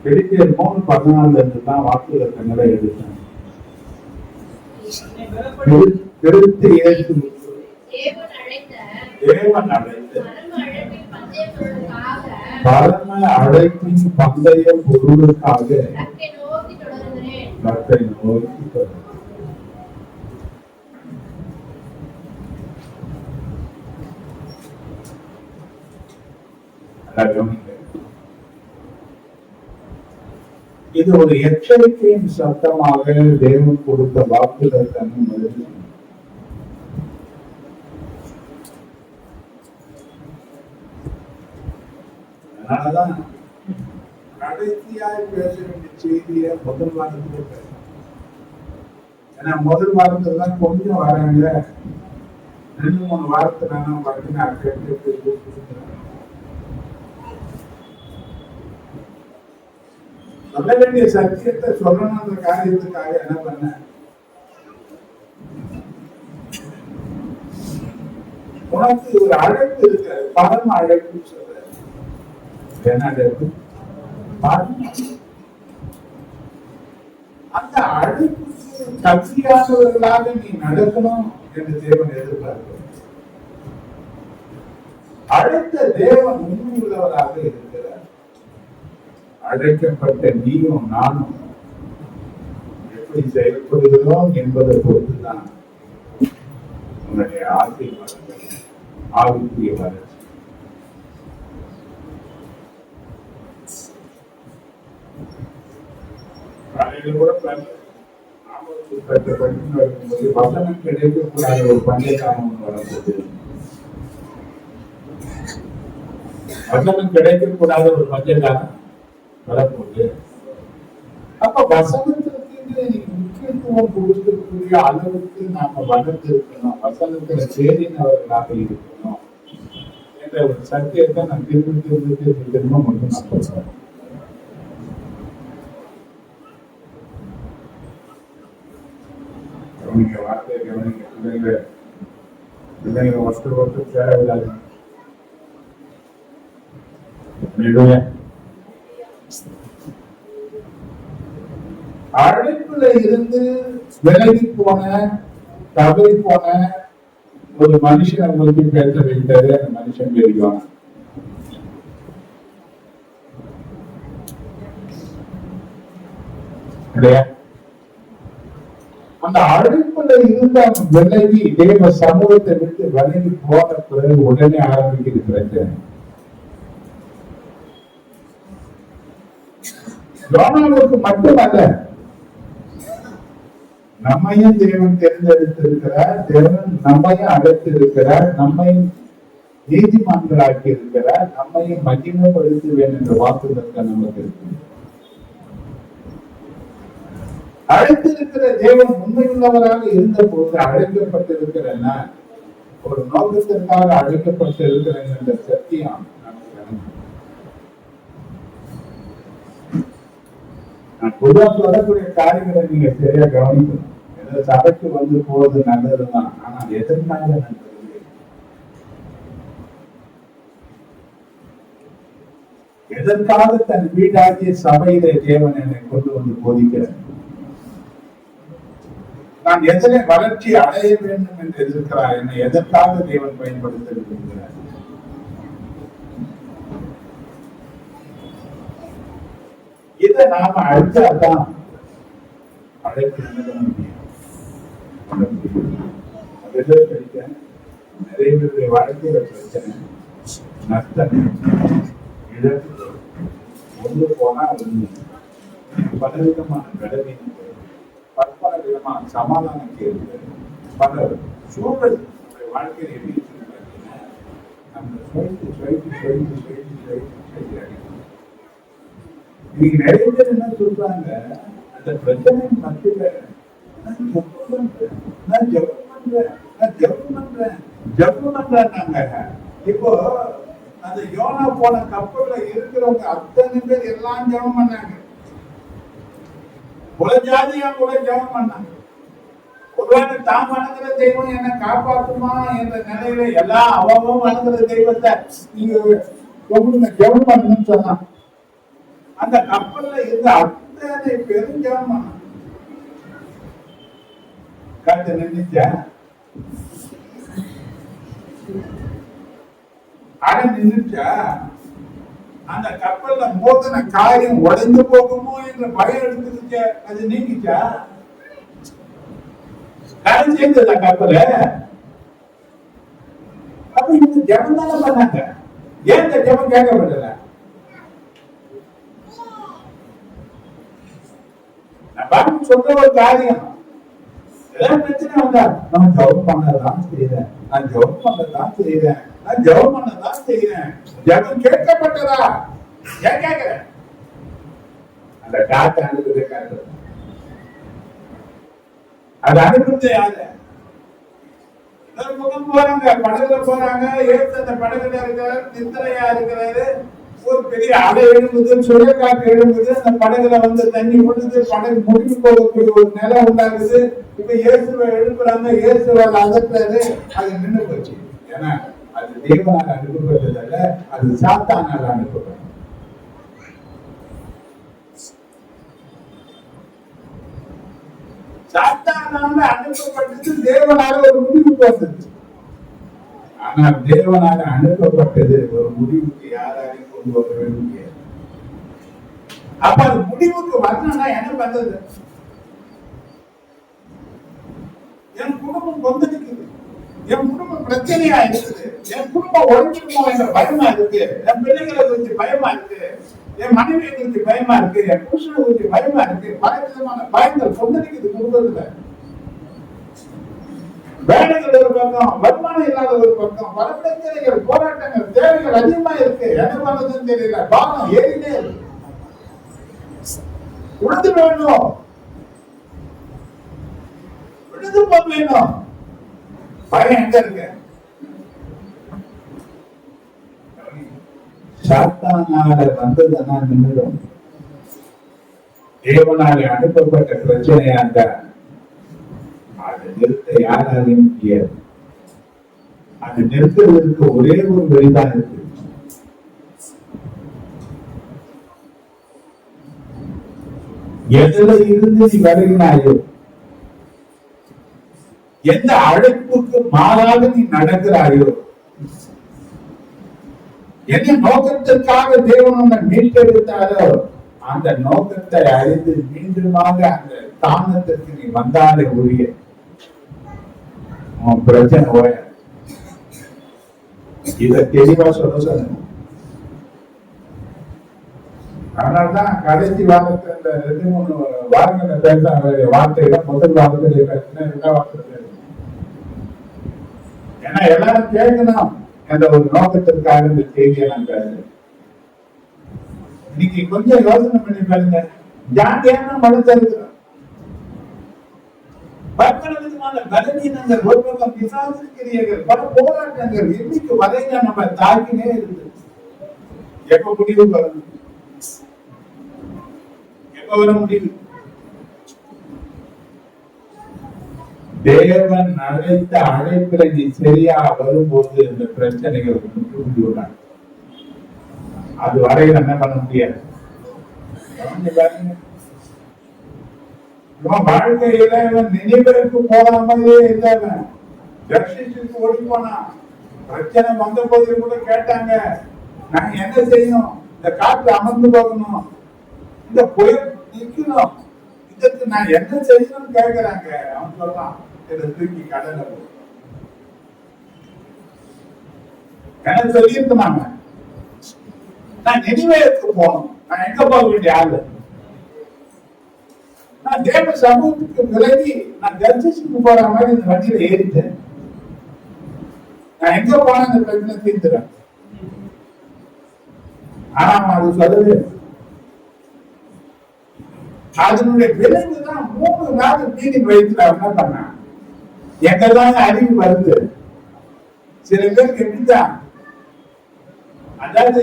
பிலிப்பியர் 3:14 தான் வாக்குத்தத்தங்களை எடுத்தாங்க. தேவன் அழைத்து பரம அழைப்பின் பந்தய பொருளுக்காக கர்த்தரை நோக்கி தொடருகிறேன். இது ஒரு எச்சரிக்கையின் சத்தமாக தேவன் கொடுத்த வாக்குத்தத்தம். அதனாலதான் கடைசியாய் பேச வேண்டிய செய்திய முதல் வாரத்துல பேசணும். ஏன்னா முதல் வாரத்துல தான் கொஞ்சம் வராங்க, 2-3 வாரத்துல சொல்ல வேண்டிய சத்தியத்தை சொல்லணும்ன்ற காரியத்துக்காக என்ன பண்ண, உனக்கு ஒரு அழைப்பு இருக்கு, பரம அழைப்பு சொல்ற. என்ன அழைப்பு? அந்த அழைப்புக்கு தகுதியானவர்களாக நீ நடக்கணும் என்று தேவன் எதிர்பார்க்கிறார். அழைத்த தேவன் உண்மையுள்ளவராக இருக்கிறார். அழைக்கப்பட்ட நீயும் நானும் எப்படி செயல்படுகிறோம் என்பதை பொறுத்துதான் உன்னுடைய ஆசீர்வாதங்கள், ஆவிக்குரிய வளர்ச்சி. கூட வசனம் கிடைக்கக்கூடாத ஒரு பஞ்சகாலம் வரப்போகுது. வசனம் கிடைக்கக்கூடாத ஒரு பஞ்சகாலம் வரப்போகுது. அப்ப வசனத்திற்கு முக்கியத்துவம் கொடுக்கக்கூடிய அளவுக்கு நாம வளர்ந்திருக்கணும், வசனத்துல சேரினவர்களாக இருக்கணும் என்ற ஒரு சத்தியத்தை நான் திரும்ப மட்டும் நான் சொல்றேன். வார்த்தையை கவனிக்க, பிள்ளைங்க ஒருத்தர் சேரவிடாது. அழைப்புல இருந்து விலகி போன, தவறி போன ஒரு மனுஷன் உங்களுக்கு பேச வைத்தாரு. அந்த மனுஷன் தெரியும். அந்த அழைப்புல இருந்து அவன் விலகி தேவ சமூகத்தை விட்டு விலகி போன பிறகு உடனே ஆரம்பிக்கிறது பிரச்சனை. யோனாவுக்கு மட்டுமல்ல, நம்மையும் தேவன் தேர்ந்தெடுத்திருக்கிறார், தேவன் நம்மையும் அழைத்து இருக்கிறார், நம்மையும் நீதிமான்களாக்கி இருக்கிறார், நம்மையும் மகிமைப்படுத்துவேன் என்ற வாக்குத்தத்தம் நமக்கு இருக்கு. அழைத்திருக்கிற தேவன் உண்மையுள்ளவராக இருந்த போது அழைக்கப்பட்டிருக்கிறேன், ஒரு நோக்கத்திற்காக அழைக்கப்பட்டிருக்கிறேன் என்ற சத்தியம் நான் பொதுவாக சொல்லக்கூடிய காரியங்களை நீங்க சரியா கவனிக்கணும். ஏதோ சபைக்கு வந்து போவது நல்லதுதான், ஆனா எதற்காக நல்லது? எதற்காக தன் வீட்டாகிய சபையிலே தேவன் என்னை கொண்டு வந்து போதிக்கிறார்? நான் எதனை வளர்ச்சி அடைய வேண்டும் என்று எதிர்க்கிறார்? என்னை எதற்காக தேவன் பயன்படுத்த விரும்புகிறார்? இதை நாம அழிச்சாதான் அழைப்பு நிறைய பேருடைய வாழ்க்கையில பிரச்சனை, நஷ்டம், இழப்பு, ஒன்று போனா ஒண்ணு, பலவிதமான கடமை, பற்பல விதமான சமாதானம் கேள்வி, பல சூழல் வாழ்க்கையில் எப்படி பார்த்தீங்கன்னா நம்ம இன்னைக்கு நிறைய பேர் என்ன சொல்றாங்க, அந்த பிரச்சனை மத்தியில இப்போ அந்த யோனா போன கப்பல்ல இருக்கிறவங்க அத்தனை பேர் எல்லாம் ஜெபம் பண்ணாங்க. உலஜாதியா கூட ஜெபம் பண்ணாங்க. ஒருவேளை தான் வணங்குற தெய்வம் என்ன காப்பாற்றுமா என்ற நிலையில எல்லாம் அவவும் வணங்குற தெய்வத்தை நீங்க ஜெபம் பண்ணுன்னு சொன்னான். அந்த கப்பல்ல இருந்த அத்தனை பெருஞ்சாம காத்து நின்றுச்சா? அட நின்றுச்சா? அந்த கப்பல்ல மோதின காரியம் உடைந்து போகுமோ என்ற பயம் எடுத்துருச்சா? அது நீங்கிச்சா? கரை சேர்ந்ததா கப்பல? அப்ப இந்த ஜபம் தானே பண்ணாங்க. ஏன் இந்த ஜபம் கேட்கப்படல? நான் சொல்ற ஒரு காரியம், ஏதாவது பிரச்சனை வந்தா நான் ஜபம் பண்ணதான் செய்யறேன், நான் ஜபம் பண்ணதான் செய்யறேன், நான் ஜபம் பண்ணதான் செய்யறேன். ஜபம் கேட்கப்பட்டதா? ஏன் கேட்கிறேன்? அந்த காத்து அனுப்புறதை காட்டுறது. அது அனுப்புறது யாரு? போறாங்க, படகுல போறாங்க, ஏற்று அந்த படகுல இருக்கிறாரு, நித்திரையா இருக்கிறாரு. ஒரு பெரிய அலை எழும்புது, சுழற்காற்று எழும்புது, அந்த படகுல வந்து தண்ணி விழுது, படகு முடிவு போகக்கூடிய ஒரு நிலை உண்டாகுது. இப்ப இயேசுவை எழுப்புறாங்க, இயேசுவை அகற்றாரு, அது நின்று போச்சு. ஏன்னா அது தேவனால் அனுப்பப்பட்டதல்ல, அது சாத்தானால் அனுப்பப்பட்டது. சாத்தானால அனுப்பப்பட்டது, தேவனால ஒரு முடிவுக்கு வந்தது. ஆனால் தேவனால அனுப்பப்பட்டது ஒரு முடிவுக்கு யாராலையும் கொண்டு வரவே முடியாது. அப்ப அது முடிவுக்கு வரணும்னா என்ன பண்றது? என் குடும்பம் கொந்தளிக்குது, என் குடும்பம் பிரச்சனையா இருக்குது, என் குடும்பம் ஒழிஞ்சிருமோ என்ற பயமா இருக்கு, என் பிள்ளைகளை குறித்து பயமா இருக்கு, என் மனைவியை குறித்து பயமா இருக்கு, என் புருஷனை குறித்து பயமா இருக்கு. பல விதமான பயங்கள் கொந்தளிக்குது குடும்பத்துல. வேலைகள் ஒரு பக்கம், வருமானம் இல்லாத ஒரு பக்கம், பல பிரச்சனைகள், போராட்டங்கள், தேவைகள் அதிகமா இருக்கு. என்ன பண்றதுன்னு தெரியல. பாரம் ஏறினே இருக்கு. உழுது வேணும், விழுது போக வேணும். பயம் எங்க இருக்கு? சாத்தானால வந்ததுன்னா நிமிடம். தேவனாலே அனுப்பப்பட்ட பிரச்சனையாக அதை நிறுத்த யாராலையும் முடியாது. அது நிறுத்துவதற்கு ஒரே ஒரு வழிதான் இருக்கு. எதுல இருந்து நீ வருகிறாயோ, எந்த அழைப்புக்கு மாறாக நீ நடக்கிறாயோ, என்ன நோக்கத்திற்காக தேவன் உன்னை மீட்டெடுத்தாரோ அந்த நோக்கத்தை அறிந்து மீண்டுமாக அந்த தானத்திற்கு நீ வந்தாலே ஒழிய உன் பிரச்சனை ஓய. இத தெளிவா சொல்ல. அதனால்தான் கடைசி வாரத்தை இந்த 2-3 வாரங்களை பேச வார்த்தையில முதல் வாரத்தில் பேசினா ஏன்னா எல்லாரும் கேட்கணும் என்ற ஒரு நோக்கத்திற்காக இந்த செய்தியை நான் பேசுறேன். இன்னைக்கு கொஞ்சம் யோசனை பண்ணி பாருங்க. ஜாண்டியான மனசு இருக்கிறோம், பல விதமான பலவீனங்கள், ஒரு பக்கம் பிசாசு கிரியைகள், பல போராட்டங்கள் இன்னைக்கு வரைக்கும் நம்ம தாக்கினே இருக்கு. எப்ப முடிவு வரணும்? எப்ப வர முடியும்? தேவன் அழைத்த அழைப்பில நீ சரியா வரும்போது இந்த பிரச்சனைகள் முடிவுறாங்க. அது வரையில் என்ன பண்ண முடியாது. வாழ்க்கையில இவன் நினைவிற்கு போகாமலே இருந்தவன் தர்ஷிச்சுக்கு ஓடி போனான். பிரச்சனை வந்த போது கூட கேட்டாங்க, நான் என்ன செய்யணும்? இந்த காற்று அமர்ந்து போகணும், இந்த புயல் நிற்கணும், இதுக்கு நான் என்ன செய்யணும்னு கேட்கிறாங்க. அவன் சொல்றான், இதை தூக்கி கடலை போ. என்ன சொல்லியிருந்தாங்க? நான் நினைவேற்கு போகணும். நான் எங்க போக வேண்டிய ஆளு? நான் தேவ சமூகத்துக்கு விலகி நான் தர்ஷிச்சுக்கு போற மாதிரி இந்த வண்டியில ஏறிட்டேன். நான் எங்க போனா இந்த பிரச்சனை தீர்த்துறேன். ஆனா அது சொல்லவே அதனுடைய விளைவுதான் 3 நாள் மீறி வயிற்றுல என்ன பண்ண எங்கதான் அறிவு வருது. சில பேருக்கு எப்படிதான், அதாவது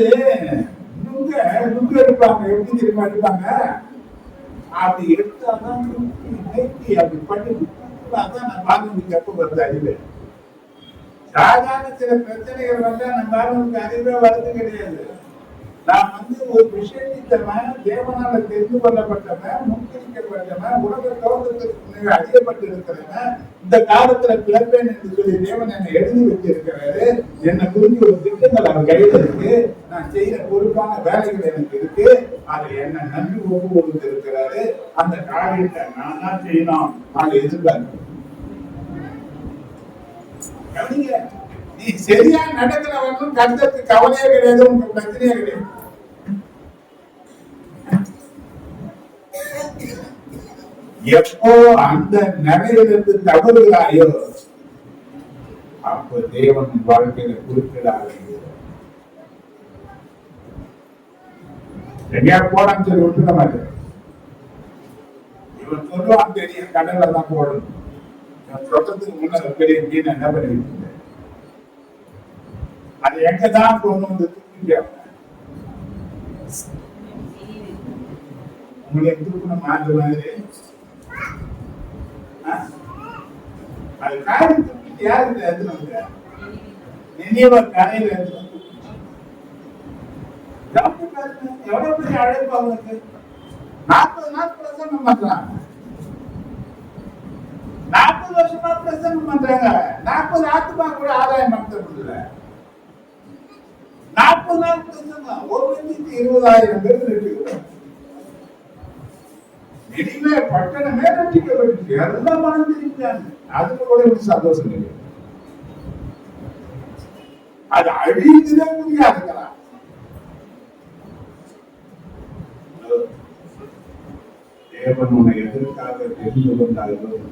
நுங்கு எடுப்பாங்க, எப்படி தெரியுமா எடுப்பாங்க? அப்படி எடுத்தாதான் அப்படி பண்ணி அதான் நம்ம ஆளுநருக்கு எப்ப வருது அறிவு. சாதாரண சில பிரச்சனைகள் வந்தா நம்ம ஆளுநருக்கு அறிவே வருது கிடையாது. நான் ஒரு விஷயத்தவன், தேவனால தெரிந்து கொள்ளப்பட்டவன், முன்குறிக்கப்பட்டவன், உலக தோற்றத்திற்கு அறியப்பட்டு இருக்கிறவன், இந்த காலத்துல பிறப்பேன் என்று சொல்லி தேவன் என்னை எழுதி வச்சிருக்கிறாரு. என்னை குறித்து ஒரு திட்டங்கள் அவர் கையில இருக்கு. நான் செய்யற பொறுப்பான வேலைகள் எனக்கு இருக்கு. அதை என்ன நன்றி ஒப்பு கொடுத்து இருக்கிறாரு. அந்த காரியத்தை நான் தான் செய்யணும். அதை எதிர்பார்க்க நீ சரியா நடக்கிறவனும் கருத்துக்கு கவலையே கிடையாது. உங்க பிரச்சனையே கிடையாது. எப்போ அந்த நிலையிலிருந்து தவறுகிறாயோ அப்ப தேவன் வாழ்க்கையில குறிப்பிடாத எங்கேயா போடான்னு சொல்லி விட்டுட மாட்டேன். இவன் சொல்லுவான் தெரியும், கடல்ல தான் போடணும். சொல்றதுக்கு முன்ன பெரிய மீன் என்ன பண்ணிட்டு அது எங்கதான் கொண்டு வந்து உங்களுக்கு திருப்பணம் மாற்ற மாதிரி அது காரியத்துக்கு யாரு எடுத்துனாங்க? நினைவர் கரையில எவ்வளவு பெரிய அழைப்பு அவங்களுக்கு. 40 நாள் பிரசங்கம் பண்றாங்க, 40 வருஷமா பிரசங்கம் பண்றாங்க. 40 ஆத்மா கூட ஆதாயம் நடத்த முடியல. 40 நாள் பிரசங்கம் 1,20,000 பேர் ரட்சிக்கிறாங்க. இனிமே பட்டணமே ரட்சிக்கப்பட்டுச்சு. எல்லாம் பணம் தெரிஞ்சாங்க. அதுக்கு கூட எனக்கு சந்தோஷம் இல்லை. அது அழிந்துதான் முடியாதுங்களா? தேவன் உன்னை எதற்காக தெரிந்து கொண்டாலும்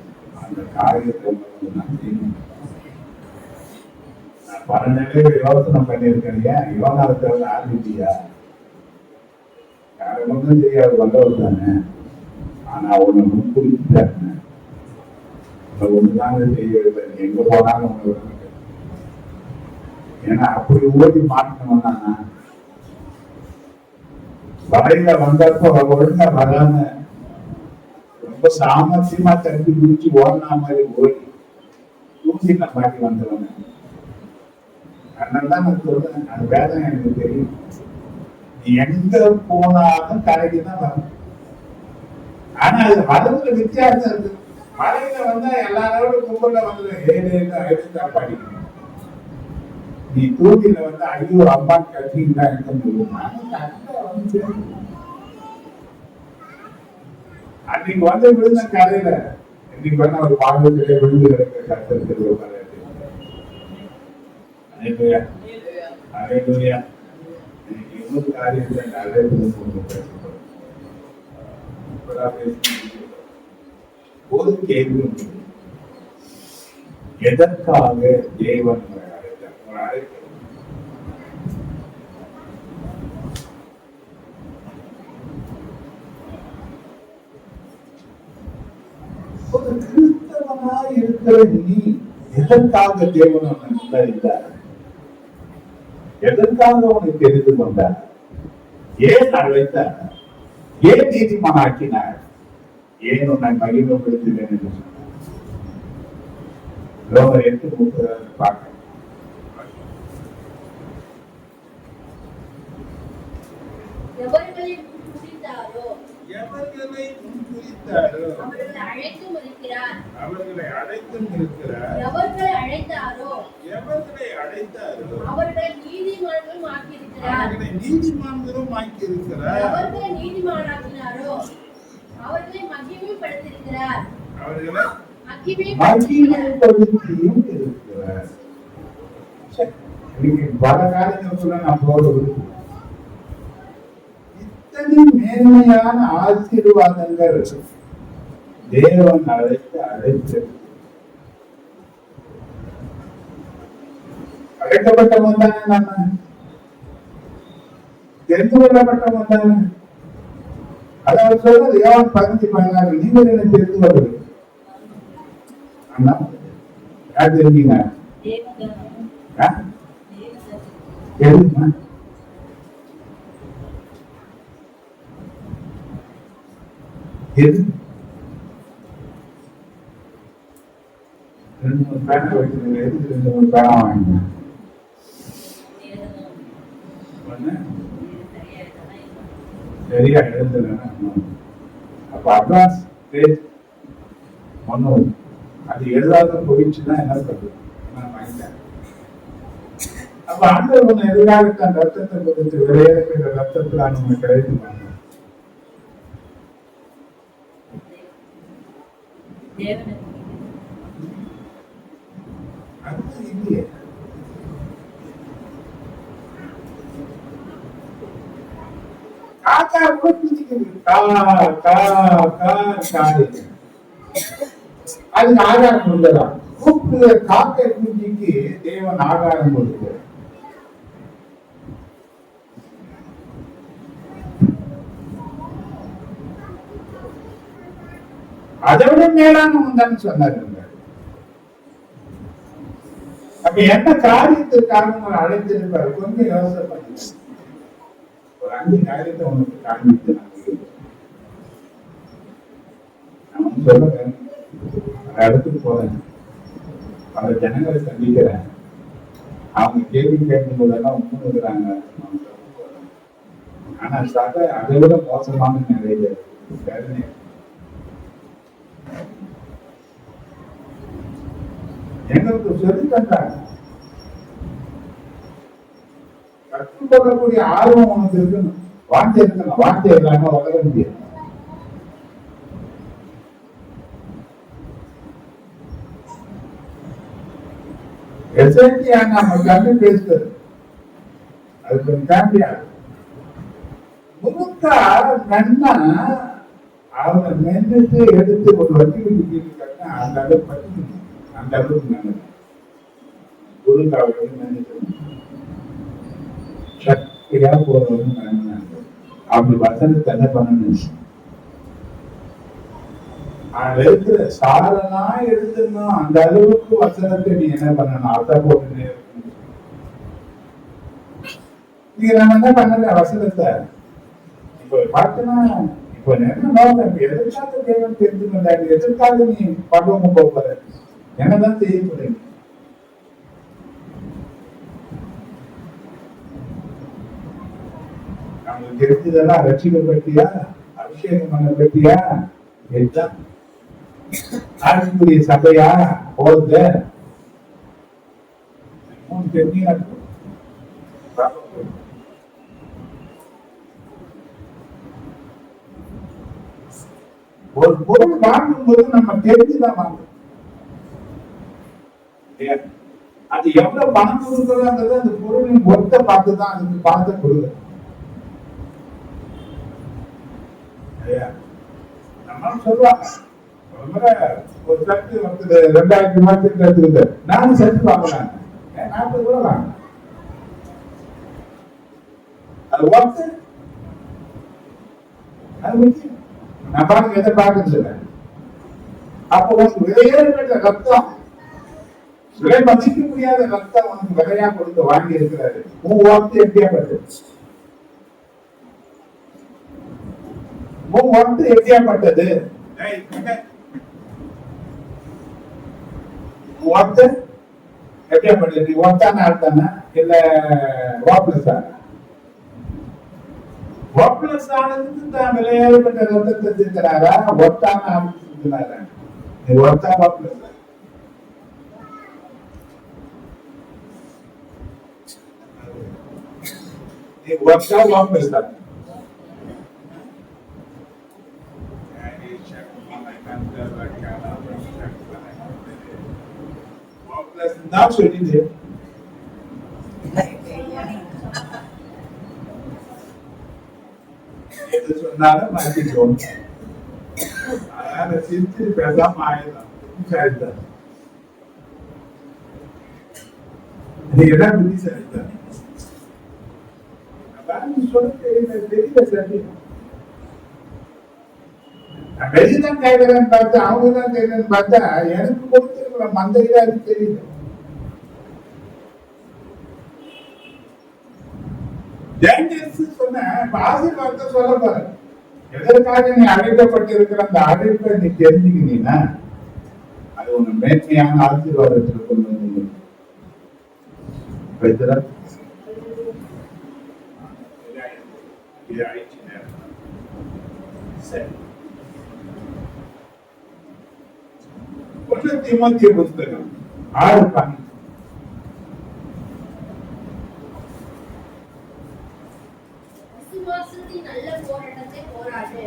அந்த காரியத்தை நான் செய்யணும். நான் பல நிலையில யோசனை பண்ணியிருக்கேன். யோகாவுக்கு ஆரம்பிச்சியா? யாரும் ஒன்றும் தெரியாது, வல்லவர் தானே. ஆனா உன்னை முன்குறிப்பிட்டாங்க. ஒண்ணுதாங்க செய்யவில்லை. எங்க போனாலும் உங்களை, ஏன்னா அப்படி ஓடி மாற்றணும்னா வரையில வந்தப்போ ஒழுங்கா வராம ரொம்ப சாமர்த்தியமா தண்ணி குடிச்சு ஓடினா மாதிரி ஓடி தூங்கின மாட்டி வந்தவங்க. அதனால தான் நான் சொல்றேன், அந்த வேதனை எனக்கு தெரியும். நீ எங்க போனாலும் கரைக்கு தான் வரும். ஆனா அது வரதுல வித்தியாசம் இருக்கு. மலையில வந்தா எல்லாரோட கும்பல்ல வந்து படிக்கணும். நீ தூக்கில வந்து ஐயோ அம்மா கட்டிங்களா அன்னைக்கு வந்து விழுந்த கரையில இன்னைக்கு வந்து ஒரு பாடத்திலே விழுந்து கிடக்கிற கருத்து அரையா இன்னொரு காரியத்தை ஒரு கேள்வி, எதற்காக தேவன் ஒரு கிறிஸ்தவனாய் இருக்கிற நீ எதற்காக தேவன் அழைத்தார்? எதற்காக அவனை தெரிந்து கொண்டார்? ஏன் அழைத்தார்? ஏன் நீதிமான் ஆக்கினார்? ஏன் உன்னை மகிமைப்படுத்துவேன் என்று சொன்னார். ரோமர் 8:30 பார்க்க. எவர்களை முன்குறித்தாரோ அவர்களை அழைத்தும் இருக்கிறார். எவர்களை அழைத்தாரோ அவர்களை நீதிமான்களும் ஆக்கியிருக்கிறார். எவர்களை நீதிமானாக்கினாரோ அவர்களை மகிமைப்படுத்தியிருக்கிறார். பல காரியங்கள் நம்மளோட இத்தனை மேன்மையான ஆசீர்வாதங்கள் தேவன் அழைத்து அழைக்கப்பட்டவன் தானே, நம்ம தெரிந்து கொள்ளப்பட்டவன் தானே. அதாவது சொல்றது யோவான் 15:16, நீங்கள் என்ன தெரிந்து கொள்வது? யார் தெரிஞ்சீங்க? தெரியுமா? எது? 2-3 பேனை வச்சிருக்க. எதுக்கு 2-3 பேனா வாங்கிங்க? சரியா எழுதுனா அப்ப அட்வான்ஸ் ஸ்டேஜ் ஒன்றும் அது எழுதாத போயிடுச்சுன்னா என்ன சொல்றது நான் வாங்கிட்டேன். அப்ப ஆண்டவர் ஒண்ணு எதிராக தன் ரத்தத்தை கொடுத்து விளையாடுகிற ரத்தத்தில் நான் உன்னை கிடைத்து அது இல்லையே. காக்கா கூட பிடிச்சிக்கிறது அதுக்கு ஆகாரம் கொடுக்கலாம். கூப்பிடுற காக்கை குஞ்சிக்கு தேவன் ஆகாரம் கொடுக்கிறார். அதை விட மேலான ஒன்றான்னு சொன்னார். அப்ப என்ன காரியத்திற்காக உங்களை அழைத்திருப்பாரு கொஞ்சம் யோசனை பண்ணுங்க. ஒரு 5 காரியத்தை உனக்கு காண்பித்து நான் சொல்லுறேன். இடத்துக்கு போறேன், பல ஜனங்களை சந்திக்கிறேன், அவங்க கேள்வி கேட்கும் போதெல்லாம் உண்மைங்கிறாங்க. ஆனா சக அதை விட மோசமான நிலையில எங்களுக்கு சொல்லி தந்தாங்க. கற்றுக்கொள்ளக்கூடிய ஆர்வம் உனக்கு இருக்கணும், வாஞ்சை இருக்கணும். வாஞ்சை இல்லாம வளர முடியாது. நம்ம கல்வி பேசுறது அது கொஞ்சம் ஃபேமிலியா முழுக்கா நன்னா அவனை மென்னுட்டு எடுத்து ஒரு வட்டி கட்டினா அந்த அளவுக்கு பற்றி அந்த அளவுக்கு நல்லது. குருக்காவை சக்தியா போறவங்க நன்னாங்க. அப்படி வசனத்தை என்ன பண்ணணும், இருக்கிற சாரனா எழுதணும். அந்த அளவுக்கு வசனத்தை நீ என்ன பண்ணணும், அர்த்த போட்டு நீங்க நம்ம என்ன பண்ணல வசனத்தை. இப்ப பார்த்தனா இப்ப என்ன நோக்கம், எதற்காக தேவன் தெரிந்து கொண்டாரு, எதற்காக நீ பருவம் போகிற என்னதான் செய்யப்படுங்க. நம்மளுக்கு தெரிஞ்சதெல்லாம் ரட்சிகள் பற்றியா, அபிஷேகம் பண்ண பற்றியா, இதுதான் ஆட்சிக்குரிய சபையா போறது. ஒரு பொருள் வாங்கும் போது நம்ம தெரிஞ்சுதான் வாங்கணும். அது எவ்வளவு பணம் கொடுக்குறோங்கிறது அந்த பொருளின் ஒத்த பார்த்துதான் அதுக்கு பணத்தை கொடுக்குற. நம்ம சொல்லுவாங்க ஒரு சட்டு வந்து 2000 ரூபாய்க்கு எடுத்துக்கிட்டு நானும் சட்டு வாங்கலாம், 40 ரூபா வாங்க. அது ஒர்த்து அது முக்கியம். நான் பாருங்க எதை பார்க்கறது இல்லை. அப்போ உனக்கு விலையேற்பட்ட ரத்தம், விலை மதிக்க முடியாத ரத்தம் உனக்கு விலையா கொடுத்து வாங்கி இருக்கிறாரு. உன் ஒர்த்து எப்படியாப்பட்டது, உன் ஒர்த்து எப்படியாப்பட்டது, ஒர்த்து எப்படியாப்பட்டது. நீ ஒர்த்தான ஆள்தானா இல்ல வாப்ளஸ் ஆன? வாப்ளஸ் ஆனதுக்கு தான் விலையேற்பட்ட ரத்தத்தை சிந்தினாரா, ஒர்த்தான ஆள் சிந்தினாரா? நீ ஒர்த்தா வாப்ளஸ் நீ ஒர்த்தா வாப்ளஸ் ஆன? தான் சொல்லிட்டு எது சொன்னாலும் மாற்றிக்கோம். அதனால சிரிச்சு பேசாம ஆயிடலாம். நீங்கதான் புத்திசாலிதான். சொல்ல தெரியல சரி. வெளிதான் கேட்கிறேன்னு பார்த்தா அவங்கதான் கேட்கிறேன்னு பார்த்தா எனக்கு கொடுத்துருக்கிற மந்தையில அது தெரியல. சொன்ன ஆசீர்வாதத்தை சொல்ல போற. எதற்காக நீ அழைக்கப்பட்டிருக்கிற அந்த அழைப்பை நீ தெரிஞ்சுக்கினீங்கன்னா அது ஒண்ணு மேன்மையான ஆசீர்வாதத்துல கொண்டு வந்து சரி. 1 தீமோத்தேயு புத்தகம் 6:12. விசுவாசத்தின் நல்ல போராட்டத்தை போராடு.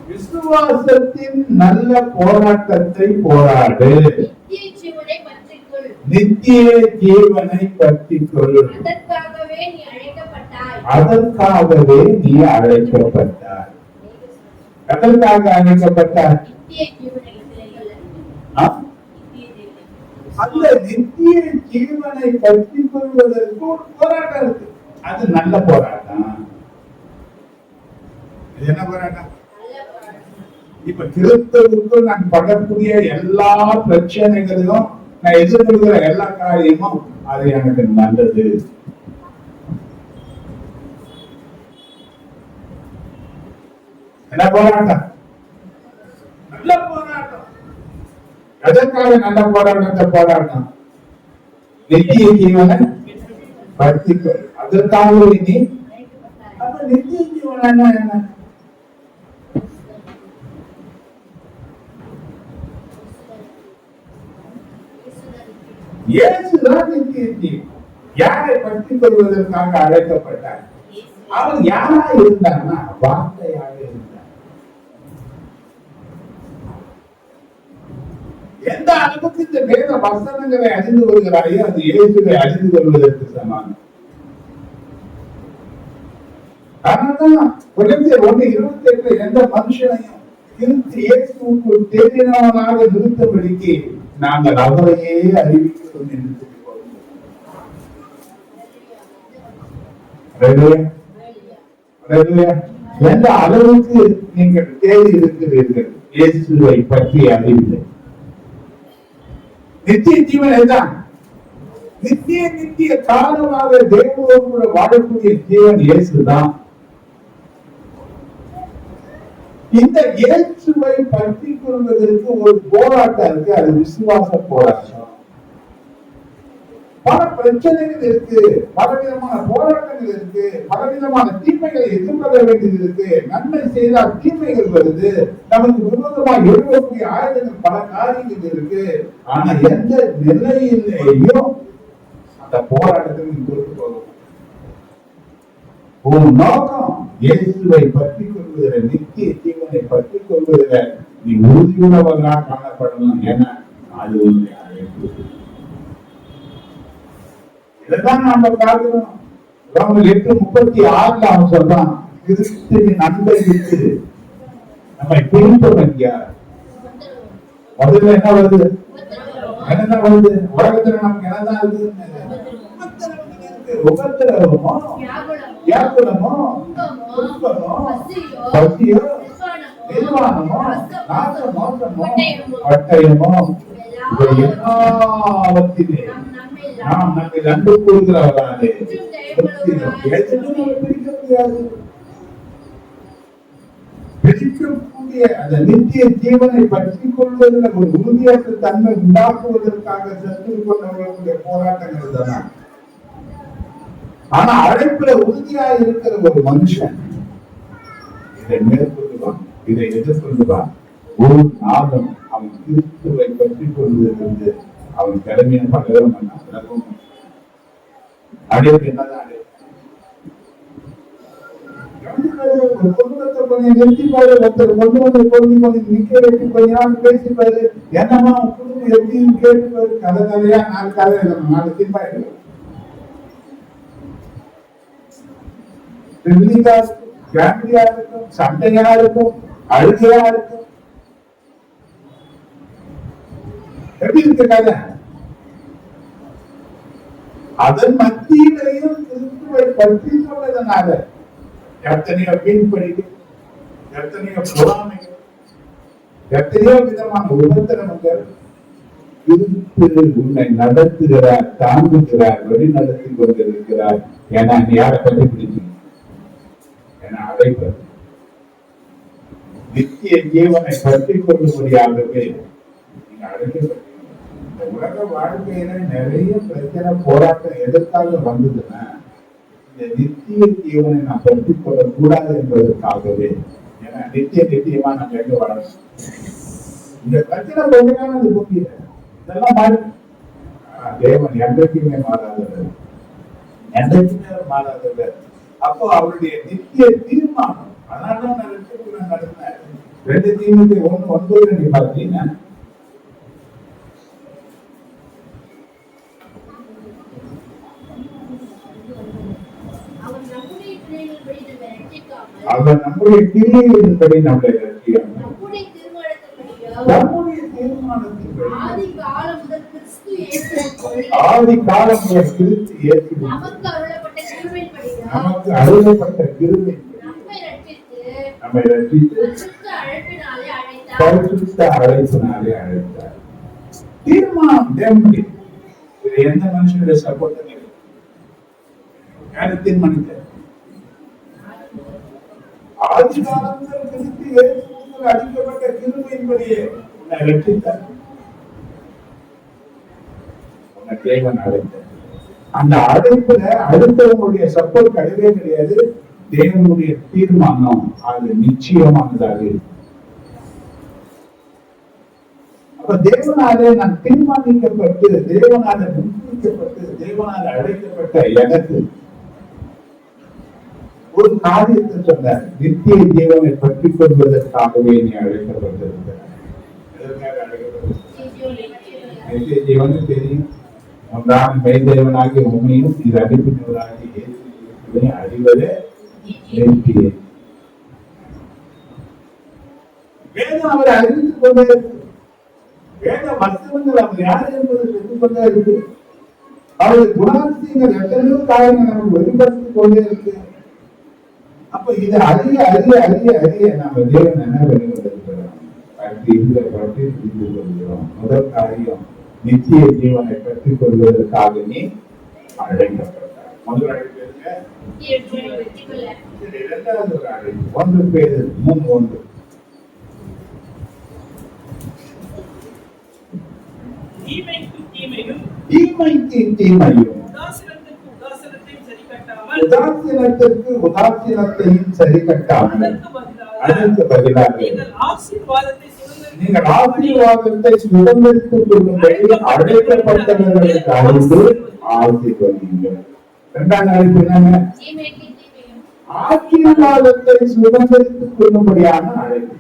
விசுவாசத்தின் நல்ல போராட்டத்தை போராடு. நித்திய ஜீவனை பற்றிக்கொள். நித்திய ஜீவனை பற்றிக்கொள். அதற்காகவே நீ அழைக்கப்பட்டாய். அதற்காகவே நீ அழைக்கப்பட்டாய். எதற்காக அழைக்கப்பட்டாய்? நித்திய ஜீவனை அந்த நித்திய ஜீவனை பற்றிக் கொள்வதற்கு ஒரு போராட்டம் இருக்கு. அது நல்ல போராட்டம். இது என்ன போராட்டம்? இப்ப கிறிஸ்தவுக்கு நான் படக்கூடிய எல்லா பிரச்சனைகளையும் நான் எதிர்கொள்கிற எல்லா காரியமும் அது எனக்கு நல்லது. என்ன போராட்டம்? நல்ல போராட்டம். எதற்காக நல்ல போராட்டத்தை போராட்டம்? நித்திய ஜீவனை பற்றிக்கொள். அதற்காக நீ அப்ப நித்திய ஜீவன் என்ன? இயேசுதான் நித்திய ஜீவன். யாரை பற்றிக் கொள்வதற்காக அழைக்கப்பட்டார்? அவர் யாரா இருந்தார்னா வார்த்தையாக இருந்தார். எந்த அளவுக்கு இந்த வேத வசனங்களை அறிந்து கொள்கிறாயோ அது இயேசுவை அறிந்து கொள்வதற்கு சமானம். அதனால்தான் கொலோசியர் 1:28 எந்த மனுஷனையும் கிறிஸ்து இயேசுவுக்குள் தேறினவனாக நிறுத்தபடிக்கு நாங்கள் அவரையே அறிவிக்கிறோம் என்று சொல்லுவோம். எந்த அளவுக்கு நீங்கள் தேடி இருக்கிறீர்கள் இயேசுவை பற்றி அறிவில்லை. நித்திய ஜீவன் இதுதான். நித்திய காலமாக தேவனோடு வாழக்கூடிய ஜீவன் இயேசுதான். இந்த இயேசுவை பற்றிக் கொள்வதற்கு ஒரு போராட்டம் இருக்கு. அது விசுவாச போராட்டம். பல பிரச்சனைகள் இருக்கு, பலவிதமான போராட்டங்கள் இருக்கு, பலவிதமான தீமைகளை எதிர்கொள்ள வேண்டியது இருக்கு. நன்மை செய்தால் தீமைகள் வருது, நமக்கு விரோதமாக எழுதக்கூடிய ஆயுதங்கள் பல காரியங்கள் இருக்கு. ஆனா எந்த நிலையிலேயும் அந்த போராட்டத்துக்கு கொண்டு போகும். ஒரு நோக்கம் இயேசுவை பற்றிக் கொள்வதில், நித்திய ஜீவனை பற்றிக் கொள்வதில் நீ உறுதியுள்ளவர்களாக காணப்படணும். ஏன்னா அது ஒரு அழைப்பு. இதைதான் நாம பார்க்கிறோம். ரோமர் 8:36 அவன் சொல்றான், கிறிஸ்துவின் அன்பை விட்டு நம்மை பிரிப்பவன் யார்? முதல்ல என்ன வருது? என்னதான் வருது? உலகத்துல நமக்கு என்னதான் இருக்கு? உபத்திரவமோ, வியாகுலமோ, துன்பமோ, பசியோ, நிர்வாணமோ, நாச மோசமோ, பட்டயமோ, எல்லாவற்றிலே நாம் நம்மை அன்பு கூறுகிறவர்களாலே பிரிக்க முடியாது. பிரிக்கக்கூடிய அந்த நித்திய ஜீவனை பற்றிக் கொள்வதில் ஒரு உறுதியற்ற தன்மை உண்டாக்குவதற்காக சென்று கொண்டவர்களுடைய போராட்டங்கள் தான். ஆனா அழைப்புல உறுதியாக இருக்கிற ஒரு மனுஷன் இதை மேற்கொள்ளுவான், இதை எதிர்கொள்ளுவான். ஒரு நாளும் அவன் கிறிஸ்துவை பற்றிக் கொள்வதிலிருந்து அவன் கடமையை பகலும் விலகும். அடைவுக்கு என்னதான் அடைவு? ஒரு குடும்பத்தை கொஞ்சம் நிறுத்திப்பாரு, ஒருத்தர் கொண்டு வந்து கொஞ்சம் நிக்க வைத்து கொஞ்ச நாள் பேசிப்பாரு, என்னமா குடும்பம் எப்படின்னு கேட்டுப்பாரு. கதை கதையா 4 கதை எழுதணும், 4 சிப்பா எழுதணும். ஃபேமிலியா இருக்கும், சண்டையா இருக்கும், அழுகையா இருக்கும். எப்படி இருக்கு கதை? அதன் மத்தியிலையும் கிறிஸ்துவை பற்றி சொல்வதனால எத்தனையோ வீண்படிகள், எத்தனையோ பொறாமைகள், எத்தனையோ விதமான உபத்திரவங்கள். கிறிஸ்து உன்னை நடத்துகிறார், தாங்குகிறார், வழி நடத்தி கொண்டிருக்கிறார். ஏன்னா நீ யாரை கண்டுபிடிச்சு என அழைப்பது நித்திய ஜீவனை பற்றிக் கொள்ளும்படியாகவே நீங்க அழைக்கப்பட்ட இந்த உலக வாழ்க்கையில நிறைய பிரச்சனை போராட்டம் எதற்காக வந்ததுன்னா இந்த நித்திய ஜீவனை நான் பற்றிக் கொள்ளக்கூடாது என்பதற்காகவே. ஏன்னா நித்தியமா நம்ம எங்க வளரும். இந்த பிரச்சனை கொஞ்சம் அது புரியல. இதெல்லாம் மாறி தேவன் என்றைக்குமே மாறாதவர், என்றைக்குமே மாறாதவர். அப்போ அவருடைய நித்திய தீர்மானம். அதனால நான் நடத்தினேன் 2 தீமோத்தேயு 1:9 நீங்க பார்த்தீங்கன்னா, அவர் நம்முடைய கிரியைகளின்படி நம்மளை ரட்சிக்காமல் நம்முடைய தீர்மானத்தின்படி ஆதி காலம் முதல் கிறிஸ்து இயேசுவுக்குள் நமக்கு அருளப்பட்ட கிருபையின்படி நம்மை ரட்சித்து பரிசுத்த அழைப்பினாலே அழைத்தார். தீர்மானம் தேவனுடைய. இது எந்த மனுஷனுடைய சப்போர்ட் இல்லை. யாரு தீர்மானித்தார்? ஆதி காலத்தில் கிறிஸ்து இயேசுவுக்குள் அளிக்கப்பட்ட கிருபையின்படியே உன்னை ரட்சித்தார். உன்னை தேவன் அழைத்தார். அந்த அழைப்புல அடுத்தவங்களுடைய சப்போர்ட் கிடையவே கிடையாது. தேவனுடைய தீர்மானம் அது நிச்சயமானதாக இருக்கு. அப்ப தேவனாலே நான் தீர்மானிக்கப்பட்டு, தேவனால நிர்ணயிக்கப்பட்டு, தேவனால அழைக்கப்பட்ட எனக்கு ஒரு காரியத்தை சொன்னார். நித்திய ஜீவனை பற்றிக் கொள்வதற்காகவே நீ அழைக்கப்பட்டிருக்கிறார். நித்திய ஜீவனுக்கு தெரியும். ஒன்றாம் மெய்தேவனாகிய உண்மையும் இது அனுப்பினவராகிய இயேசுவை அறிவதே நித்திய. வேதம் அவரை அறிவித்துக் கொண்டே இருக்கு. வேத வசனங்கள் அவர் யார் என்பதை சொல்லிக் கொண்டே இருக்கு. அவருடைய குணாதிசயங்கள் எத்தனையோ காரியங்கள் நமக்கு வெளிப்படுத்திக் கொண்டே இருக்கு. அப்ப இதை அறிய அறிய அறிய அறிய நாம தேவன் என்ன பண்ணி கொண்டிருக்கிறோம்? புரிந்து கொள்கிறோம். முதல் காரியம், நித்திய ஜீவனை பெற்றுக் கொள்வதற்காக நீ அழைக்கப்பட்டார். முதல் அழைப்பு இரண்டாவது ஒரு அழைப்பு 1 பேதுரு 3:1. தீமைக்கு தீமையும் உதாசீனத்திற்கு உதாசீனத்தையும் சரி கட்டாமல் அதற்கு பதிலாக நீங்கள் ஆசீர்வாதத்தை சுதந்திரித்துக் கொள்ளும்படி அழைக்கப்பட்டவர்களுக்கு அறிந்து ஆசீர்வதியுங்கள். இரண்டாவது அழைப்பு என்னங்க? ஆசீர்வாதத்தை சுதந்திரித்துக் கொள்ளும்படியான அழைப்பு.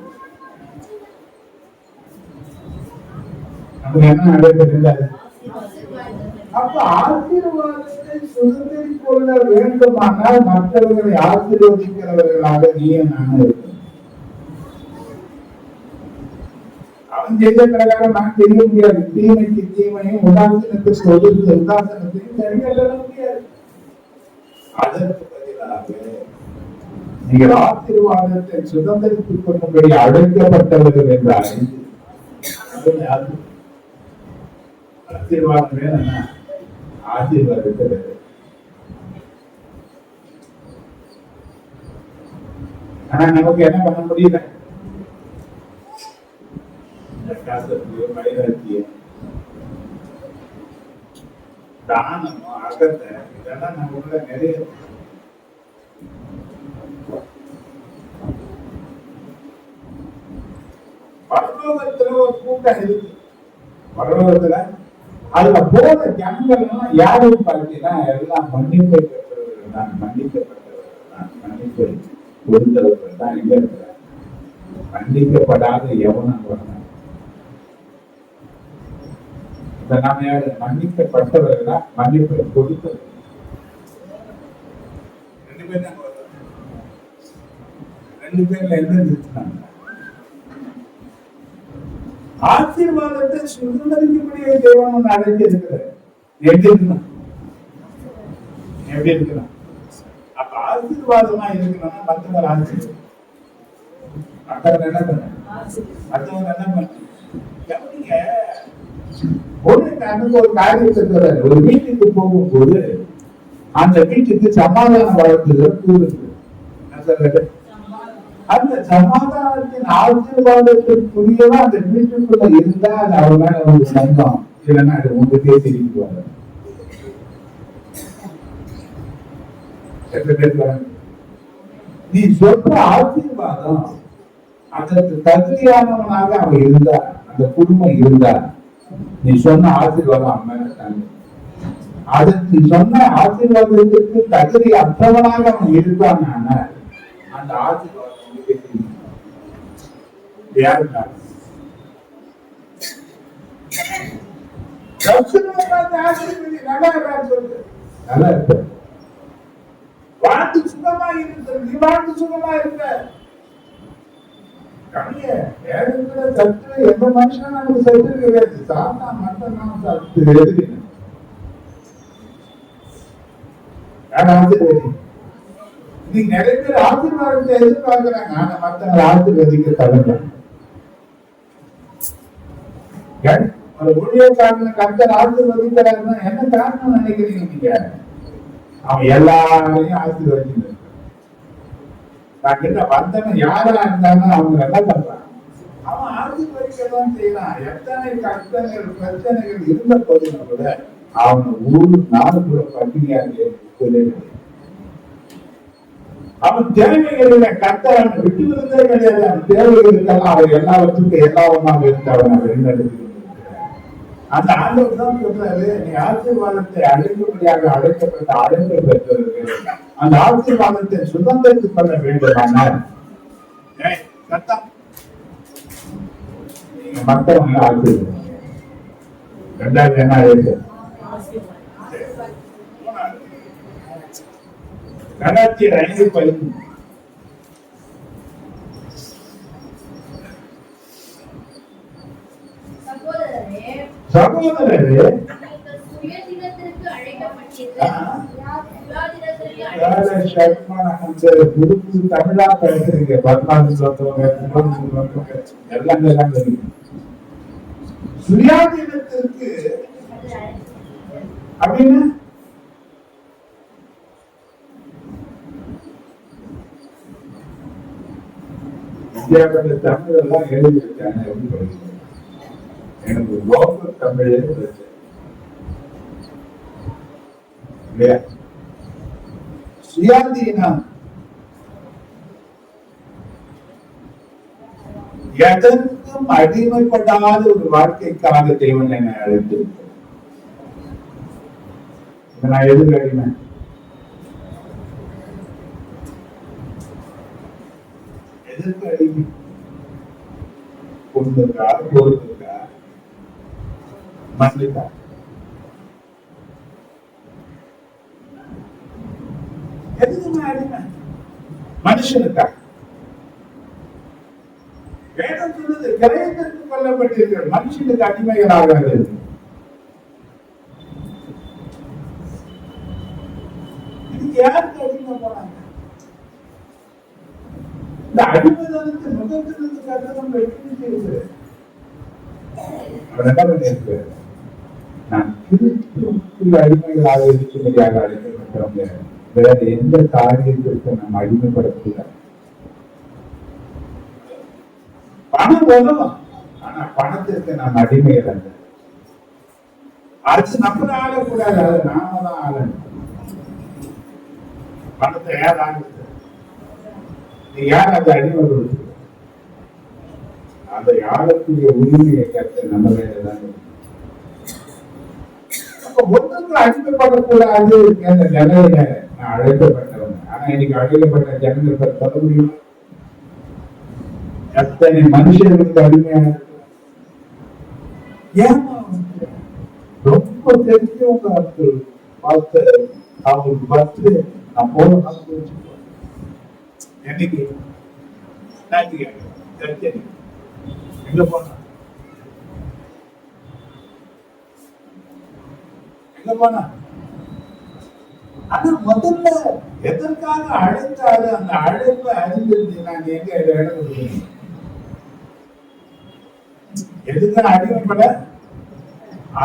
நமக்கு என்ன அழைப்பு இருந்தாரு? அப்ப ஆசீர்வாதத்தை சுதந்திரித்துக் கொள்ள வேண்டுமானால் மற்றவர்களை ஆசீர்வதிக்கிறவர்களாக நீயே நானும் இருக்கணும். அவன் செய்த பிரகாரம் நான் செய்ய முடியாது. தீமைக்கு தீமையும் உதாசீனத்திற்கு உதாசீனத்தையும் சரியாக முடியாது. அதற்கு பதிலாக நீங்கள் ஆசீர்வாதத்தை சுதந்திரித்துக் கொள்ளும்படி அழைக்கப்பட்டவர்கள் என்று அறிந்து, ஆசீர்வாதம் வேணும்னா ஆசீர்வாதத்தை வேறு. ஆனா நமக்கு என்ன பண்ண முடியல? வைராக்கியம், தானம், அகத்தை, இதெல்லாம் நம்ம உள்ள நிறைய. பரலோகத்துல ஒரு கூட்டம் இருக்கு. பரலோகத்துல அதுல போற ஜனங்கள்லாம் யாரும் பார்த்தீங்கன்னா எல்லாம் மன்னிப்பை பெற்றவர்கள் தான், மன்னிக்கப்பட்டவர்கள் தான், மன்னிப்பை கொடுத்தவர்கள் தான் இங்க இருக்கிறார். மன்னிக்கப்படாத எவனும் வரணும். நாம யாரு? மன்னிக்கப்பட்டவர்களா, மன்னிப்பை கொடுத்தவர்கள். 2 பேர் தான். 2 பேர்ல என்ன நிறுத்தினாங்க? ஆசீர்வாதத்தை சுதந்திரிக்கும்படியே தேவன் அழைச்சி இருக்கிறார். எப்படி இருக்கணும்? எப்படி இருக்கணும்? அப்ப ஆசீர்வாதமா இருக்கணும்னா மற்றவர் ஆசீர்வாதம், மற்றவர் என்ன பண்ண, மற்றவர் என்ன பண்ண. ஒரு காரியத்தை சொல்றாரு. ஒரு வீட்டுக்கு போகும்போது அந்த வீட்டுக்கு சமாதான வழக்குகள் கூறுது. அந்த சமாதானத்தின் ஆசீர்வாதத்திற்குரியவா அந்த வீட்டுக்குள்ள இருந்தா அது அவனால ஒரு சங்கம், இல்லைன்னா அது உங்ககிட்டே தெரிவிக்குவாங்க. நீ சொல்ற ஆசீர்வாதம் அதற்கு தகுதியானவனாக அவன் இருந்தார், அந்த குடும்பம் இருந்தார். நீ சொன்ன ஆசீர்வாதம் அம்மா, அதற்கு சொன்ன ஆசீர்வாதத்திற்கு தகுதி அற்றவனாக அவன் இருக்கான். அந்த ஆசீர்வாதம் நல்லா இருக்க, வாழ்ந்து சுகமா இருக்க, நீ வாழ்ந்து சுகமா இருக்க. சத்து எந்த மனுஷனும் நமக்கு சத்து கிடையாது. சாப்பிட்டா மட்டும் சத்து எதுக்கு நீ நிறைய பேர் ஆசீர்வாதத்தை எதிர்பார்க்கிறாங்க, ஆனா மத்தவங்க ஆசீர்வதிக்க தவிர ஒரு ஊழியக்காரனை கர்த்தர் ஆசீர்வதிக்கிறாருன்னா என்ன காரணம் நினைக்கிறீங்க நீங்க? அவன் எல்லாரையும் ஆசீர்வதிக்கிறார். வந்தவன் யாரா இருந்தாலும் அவங்க என்ன பண்றான், அவன் ஆசீர்வதிக்கதான் செய்யறான். எத்தனை கஷ்டங்கள் பிரச்சனைகள் இருந்த போதிலும் கூட அவன் ஊரு நாடு கூட பட்டினியாக அவன் தேவைகளில கர்த்தர் அவன் விட்டுவிடுறதே கிடையாது. அவன் தேவைகளுக்கெல்லாம் அவர் எல்லாவற்றுக்கும் எல்லாவற்றாக இருந்து அவன் வெளிநடத்தி அந்த ஆண்டவர் தான் சொல்றாரு, நீ ஆசீர்வாதத்தை அழைக்கும்படியாக அழைக்கப்பட்ட அழைப்பு பெற்றவர்கள் அந்த ஆசீர்வாதத்தை சுதந்திரத்துக் கொள்ள வேண்டுமானால் நீங்க மற்றவங்க ஆசீர்வாதம். ரெண்டாவது என்ன இருக்கு? கலாத்தியர் 5:15 சகோதரரே, தமிழா பேசுறீங்க, சுயாதீனத்திற்கு அப்படின்னு இந்தியாவில் தமிழ் எல்லாம் எழுதி வச்சாங்க. எப்படி படிச்சு எனக்கு லோக்கல் தமிழே பிரச்சனை இல்லையா? சுயாதீனம் எதற்கும் அடிமைப்படாத ஒரு வாழ்க்கைக்காக தேவன் என்னை அழைத்து. நான் எதுக்கு அடிமை? எதற்கு அடிமை? பொண்ணுக்கா, பொருளுக்கா, மண்ணுக்கா? எதுக்குமே அடிமை? மனுஷனுக்கா? வேதம் சொல்லுது, கிரயத்திற்கு கொல்லப்பட்டிருக்கிற மனுஷனுக்கு அடிமைகளாகாது. இதுக்கு யாருக்கு அடிமை போனாங்க? இந்த அடிமைதனத்தை முகத்தினத்துக்காக நம்ம எப்படி செய்வது? அவர் என்ன பண்ணியிருக்கு? நான் கிறிஸ்துவுக்கு அடிமைகளாக இருக்கும்படியாக அழைக்கப்பட்டவங்க வேற எந்த காரியத்திற்கு நாம் அடிமைப்படக்கூடாது. பணம் வரும், ஆனா பணத்திற்கு நாம் அடிமைகள் அல்ல. அது நம்மள ஆளக்கூடாது, அது நாம தான் ஆளணும். பணத்தை யார் ஆளுது? நீ யார் அதை அடிமை கொடுத்து? அந்த ஆளக்கூடிய உரிமையை கற்று நம்ம வேலைதான். அப்ப ஒன்றுக்கு அடிமைப்படக்கூடாது என்ற நிலையில நான் அழைக்கப்பட்டவன். ஆனா இன்னைக்கு அழைக்கப்பட்ட ஜனங்கள் சொல்ல முடியும், எத்தனை மனுஷர்களுக்கு அடிமையான ஏமா ரொம்ப தெரிஞ்சவங்க பார்த்து அவங்களுக்கு பார்த்து நான் போன என்னைக்கு எங்க போனா எங்க போனா? ஆனா முதல்ல எதற்காக அழைத்தாரு அந்த அழைப்பை அறிந்திருந்து நாங்க எங்க இடம் கொடுக்கணும்? எதுக்கு அடிமைப்பட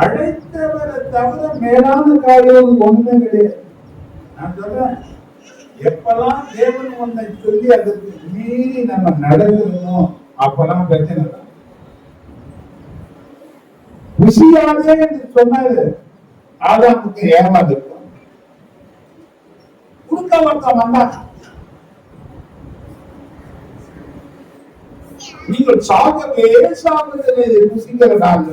அழைத்தவரை தவிர மேலான காரியம் ஒண்ணுமே கிடையாது. நான் சொல்றேன், எப்பெல்லாம் தேவன் ஒன்றை சொல்லி அதற்கு மீறி நம்ம நடக்கணும் அப்பெல்லாம் பிரச்சனை தான். குசியாதே என்று சொன்னாரு ஆதாமுக்கு ஏமாந்திருக்கும். குடுக்க ஒருத்தன் வந்தான், நீங்கள் சாகவே சாகுவதில்லை, ருசிக்கிற நாள்.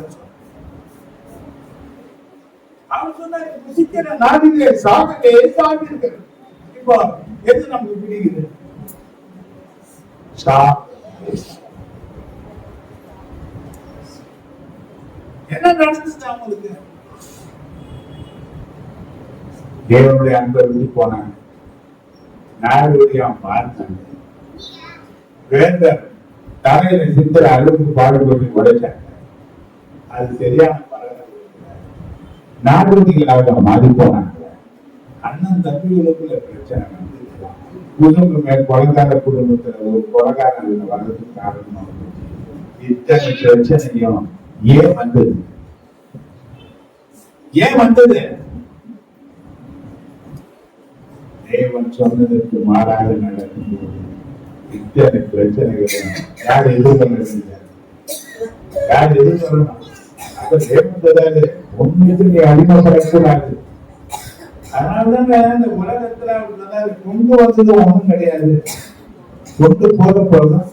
அவர் சொன்னார், ருசிக்கிற நாளிலே சாகவே சாவீர்கள். இப்போ எது நமக்கு பிடிக்குது? என்ன நடந்தது அவங்களுக்கு? தேவனுடைய அன்பை விட்டு போனாங்க, நாடுடைய பார்த்தாங்க, வேந்தர் தலையில சித்திர அளவுக்கு பாடுபட்டு உடைச்சாங்க. அது சரியான பரவாயில்ல. நாடுகளாக மாறி போனாங்க. அண்ணன் தம்பிகளுக்குள்ள பிரச்சனை வந்து குடும்பம் கொலைக்கார குடும்பத்துல ஒரு கொலைக்காரன் வர்றதுக்கு காரணம் இத்தனை பிரச்சனையும் ஏன் வந்தது? ஏன் வந்தது? தேவன் சொன்னதற்கு மாறாக நடக்கும்போது இத்தனை பிரச்சனைகள் யார் எதிர்கொள்ள? யார் எதிர்கொள்ளணும்? அப்ப தேவன் சொல்றாரு, ஒன்னுக்கு நீ அடிமைப்படக்கூடாது. அதனாலதான் இந்த உலகத்துல கொண்டு வந்தது ஒண்ணும் கிடையாது, கொண்டு போக போதும்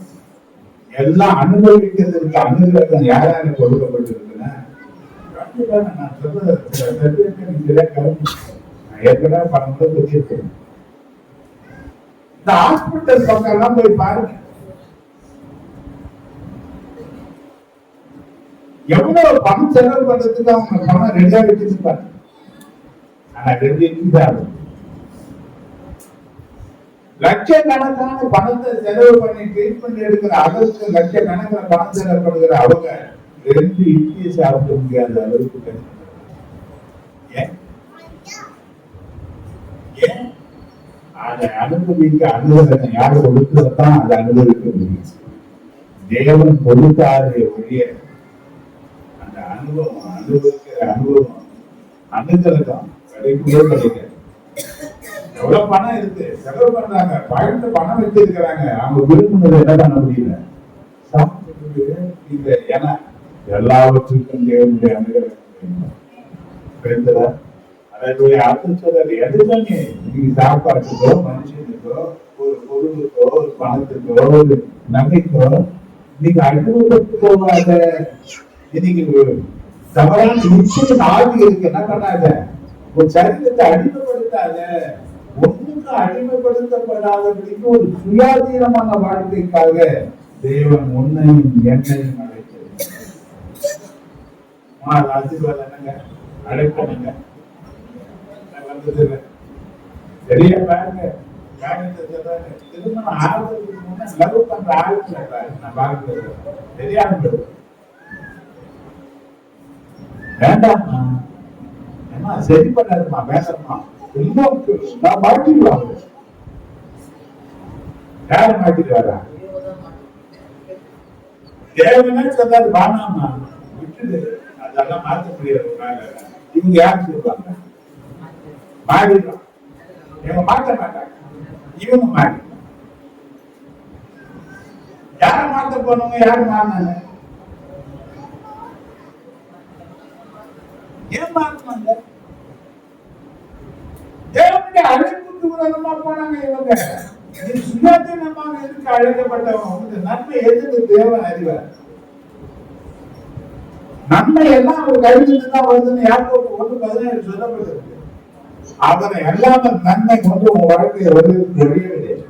எல்லாம் அனுபவிக்கிறதுக்கு அனுகிரகம் யாரால கொடுக்கப்பட்டிருக்குன்னா, நான் சொல்றது ஏற்கனவே பணம் வச்சிருக்கேன். இந்த ஹாஸ்பிட்டல் பக்கம் எல்லாம் போய் பாருங்க, எவ்வளவு பணம் செலவு பண்றதுக்கு அவங்க பணம் ரெடியா வச்சிருப்பாங்க. ஆனா லட்சக்கணக்கான பணத்தை செலவு பண்ணி ட்ரீட்மெண்ட் எடுக்கிற அளவுக்கு லட்சக்கணக்கான பணம் செலவுப்படுகிற அவங்க 2 இட்லி சாப்பிட முடியாத அளவுக்கு அதை அனுபவிக்க அனுபவம் யாரு கொடுத்ததான் அதை அனுபவிக்க முடியும். தேவன் கொடுத்தாரு ஒழிய அந்த அனுபவம் அனுபவிக்கிற அனுபவம் அனுகிரகம் கிடைக்கவே கிடைக்காது. எவ்வளவு பணம் இருக்கு, செலவு பண்றாங்க, பாயிண்ட் பணம் வச்சிருக்கிறாங்க, அவங்க விரும்பினது என்ன பண்ண முடியல, சாப்பிட்டு இந்த ஏன்னா எல்லாவற்றுக்கும் தேவனுடைய அனுகிரகம். சாப்பாட்டுக்கோ மனுஷனுக்கோ ஒரு பொருளுக்கோ ஒரு பணத்துக்கோ ஒரு நகைக்கோ நீங்க அனுபவப்பட்டு போகாத. இன்னைக்கு தவறான நிச்சயம் ஆதி இருக்கு, என்ன பண்ணாத, ஒரு சரீரத்தை அடிமைப்படுத்தாத. ஒண்ணுக்கு அடிமைப்படுத்தப்படாதபடிக்கு ஒரு சுயாதீனமான வாழ்க்கைக்காக தேவன் உன்னையும் என்னையும் அழைக்கிறது. ஆசீர்வாதம் என்னங்க, அழைப்பனுங்க. சரியா பாருங்க, திருமணம் ஆகிறதுக்கு முன்ன லவ் பண்ற ஆளுங்க நான் பார்க்கிறது தெரியாம வேண்டாமா, ஏமா சரி பண்ணாதுமா, வேண்டாமா, நான் மாட்டிடுவாங்க. யார மாட்டிடுவாரா? தேவனே சொல்லாது, வானாமா விட்டுது, அதெல்லாம் மாற்ற முடியாது. இவங்க யாரு சொல்லுவாங்க, மாறிடுவான். இவங்க மாற்ற மாட்டாங்க, இவங்க மாறி. யார மாற்ற போனவங்க யாரு மாறினாங்க? ஏன் மாறினாங்க? தேவனுடைய அழைப்புக்கு விரோதமா போனாங்க இவங்க. சுயாதீனமாக எதுக்கு அழைக்கப்பட்டவங்க? நன்மை எதுக்கு தேவன் அறிவார். நன்மை எல்லாம் ஒரு கைவிட்டு தான் வருதுன்னு யாருக்கும் 1:17 சொல்லப்பட்டிருக்கு. அவரை எல்லாம நன்மை கொண்டு உங்க வாழ்க்கையை வருவதற்கு வழியே கிடையாது.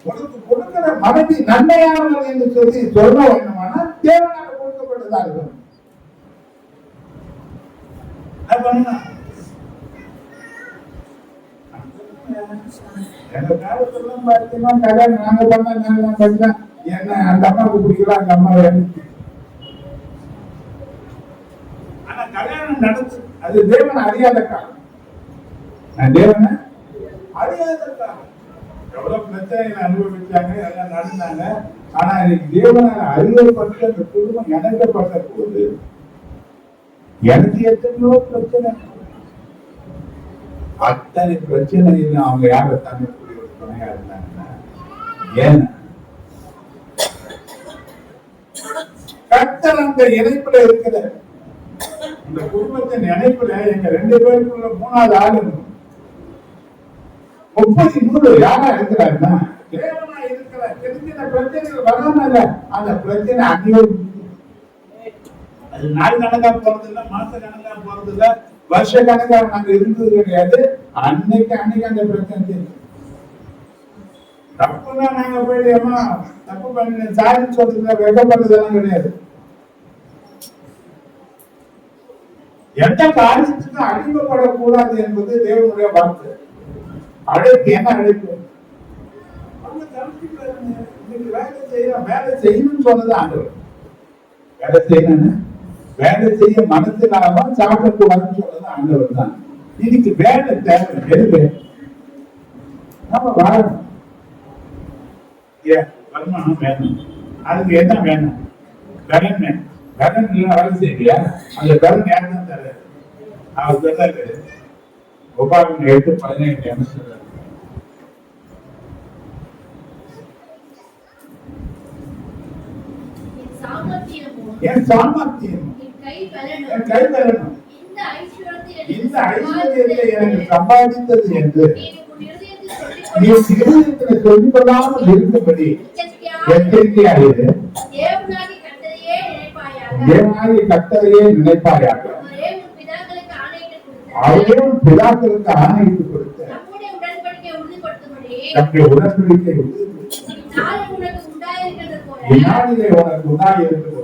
உனக்கு கொடுக்கிற மனைவி நன்மையானவர்கள் என்று சொல்லி சொல்ல வேண்டுமானா தேவனாக கொடுக்கப்பட்டதா இருக்கும். எங்க காலத்துல பார்த்தீங்கன்னா கல்யாணம் நாங்க பண்ண என்ன அந்த அம்மாவுக்கு பிடிக்கலாம், அந்த அம்மா ஆனா கல்யாணம் நடந்து அது தேவனை அறியாத காலம். தேவனை அறியாத காலம். எவ்வளவு பிரச்சனைகளை அனுபவிச்சாங்க, எல்லாம் நடந்தாங்க. ஆனா இன்னைக்கு தேவனால அறியப்பட்ட அந்த குடும்பம் இணைக்கப்பட்ட போது எனக்கு எத்தனையோ பிரச்சனை. அத்தனை பிரச்சனையில் அவங்க யார தங்கக்கூடிய ஒரு துணையா இருந்தாங்கன்னா ஏன் கர்த்தர் அந்த இணைப்புல இருக்கிற இந்த குடும்பத்தின் இணைப்புல எங்க 2 பேருக்குள்ள 3வது ஆளு 30 யாரா இருக்கிறாருன்னா தேவனா பிரச்சனைகள் வராம இல்ல, அந்த பிரச்சனை அங்கேயே அது நாள் கணக்கா போறது இல்ல, மாச கணக்கா போறது இல்ல, வருஷ கணக்கா நாங்க இருந்தது கிடையாது. அன்னைக்கு அந்த பிரச்சனை தீர்ந்து. தப்புன்னா நாங்க போயிட்டு ஏமா தப்பு பண்ண சாரின்னு சொல்றதுல வெட்கப்படுறதெல்லாம் கிடையாது. எந்த காரியத்துக்கும் அடிமைப்படக்கூடாது என்பது தேவனுடைய வார்த்தை. அழைப்பு என்ன அழைப்பு? வேலை செய்யணும்னு சொன்னது ஆண்டவர். வேலை செய்யணும், வேலை செய்ய மனசு இல்லாம சாப்பிடக்கூடாதுன்னு சொன்னது ஆண்டவர் தான். இன்னைக்கு வேலை தேவை எதுக்கு? நம்ம வாழணும், வருமானம் வேணும். அதுக்கு என்ன வேணும்? கடன் வேணும். கடன் வேலை செய்யலையா? அந்த கடன் யாரு தான் தர? அவர் சொல்றாரு, உபாகம் 8:17 என்ன சொல்றாரு? என் சாமர்த்தியம், என் கை பலனும் இந்த ஐஸ்வர்யத்தை எனக்கு சம்பாதித்தது என்று நீ இருதயத்தில் சொல்லிக் கொள்ளாமல் இருக்கும்படி எச்சரிக்கையாயிரு. தேவனாகிய கர்த்தரையே நினைப்பாயாக. அவரே உன் பிதாக்களுக்கு ஆணையிட்டு கொடுத்த நம்முடைய உடன்படிக்கை உறுதிப்படுத்தினாலே உனக்கு உண்டாயிருக்கிறது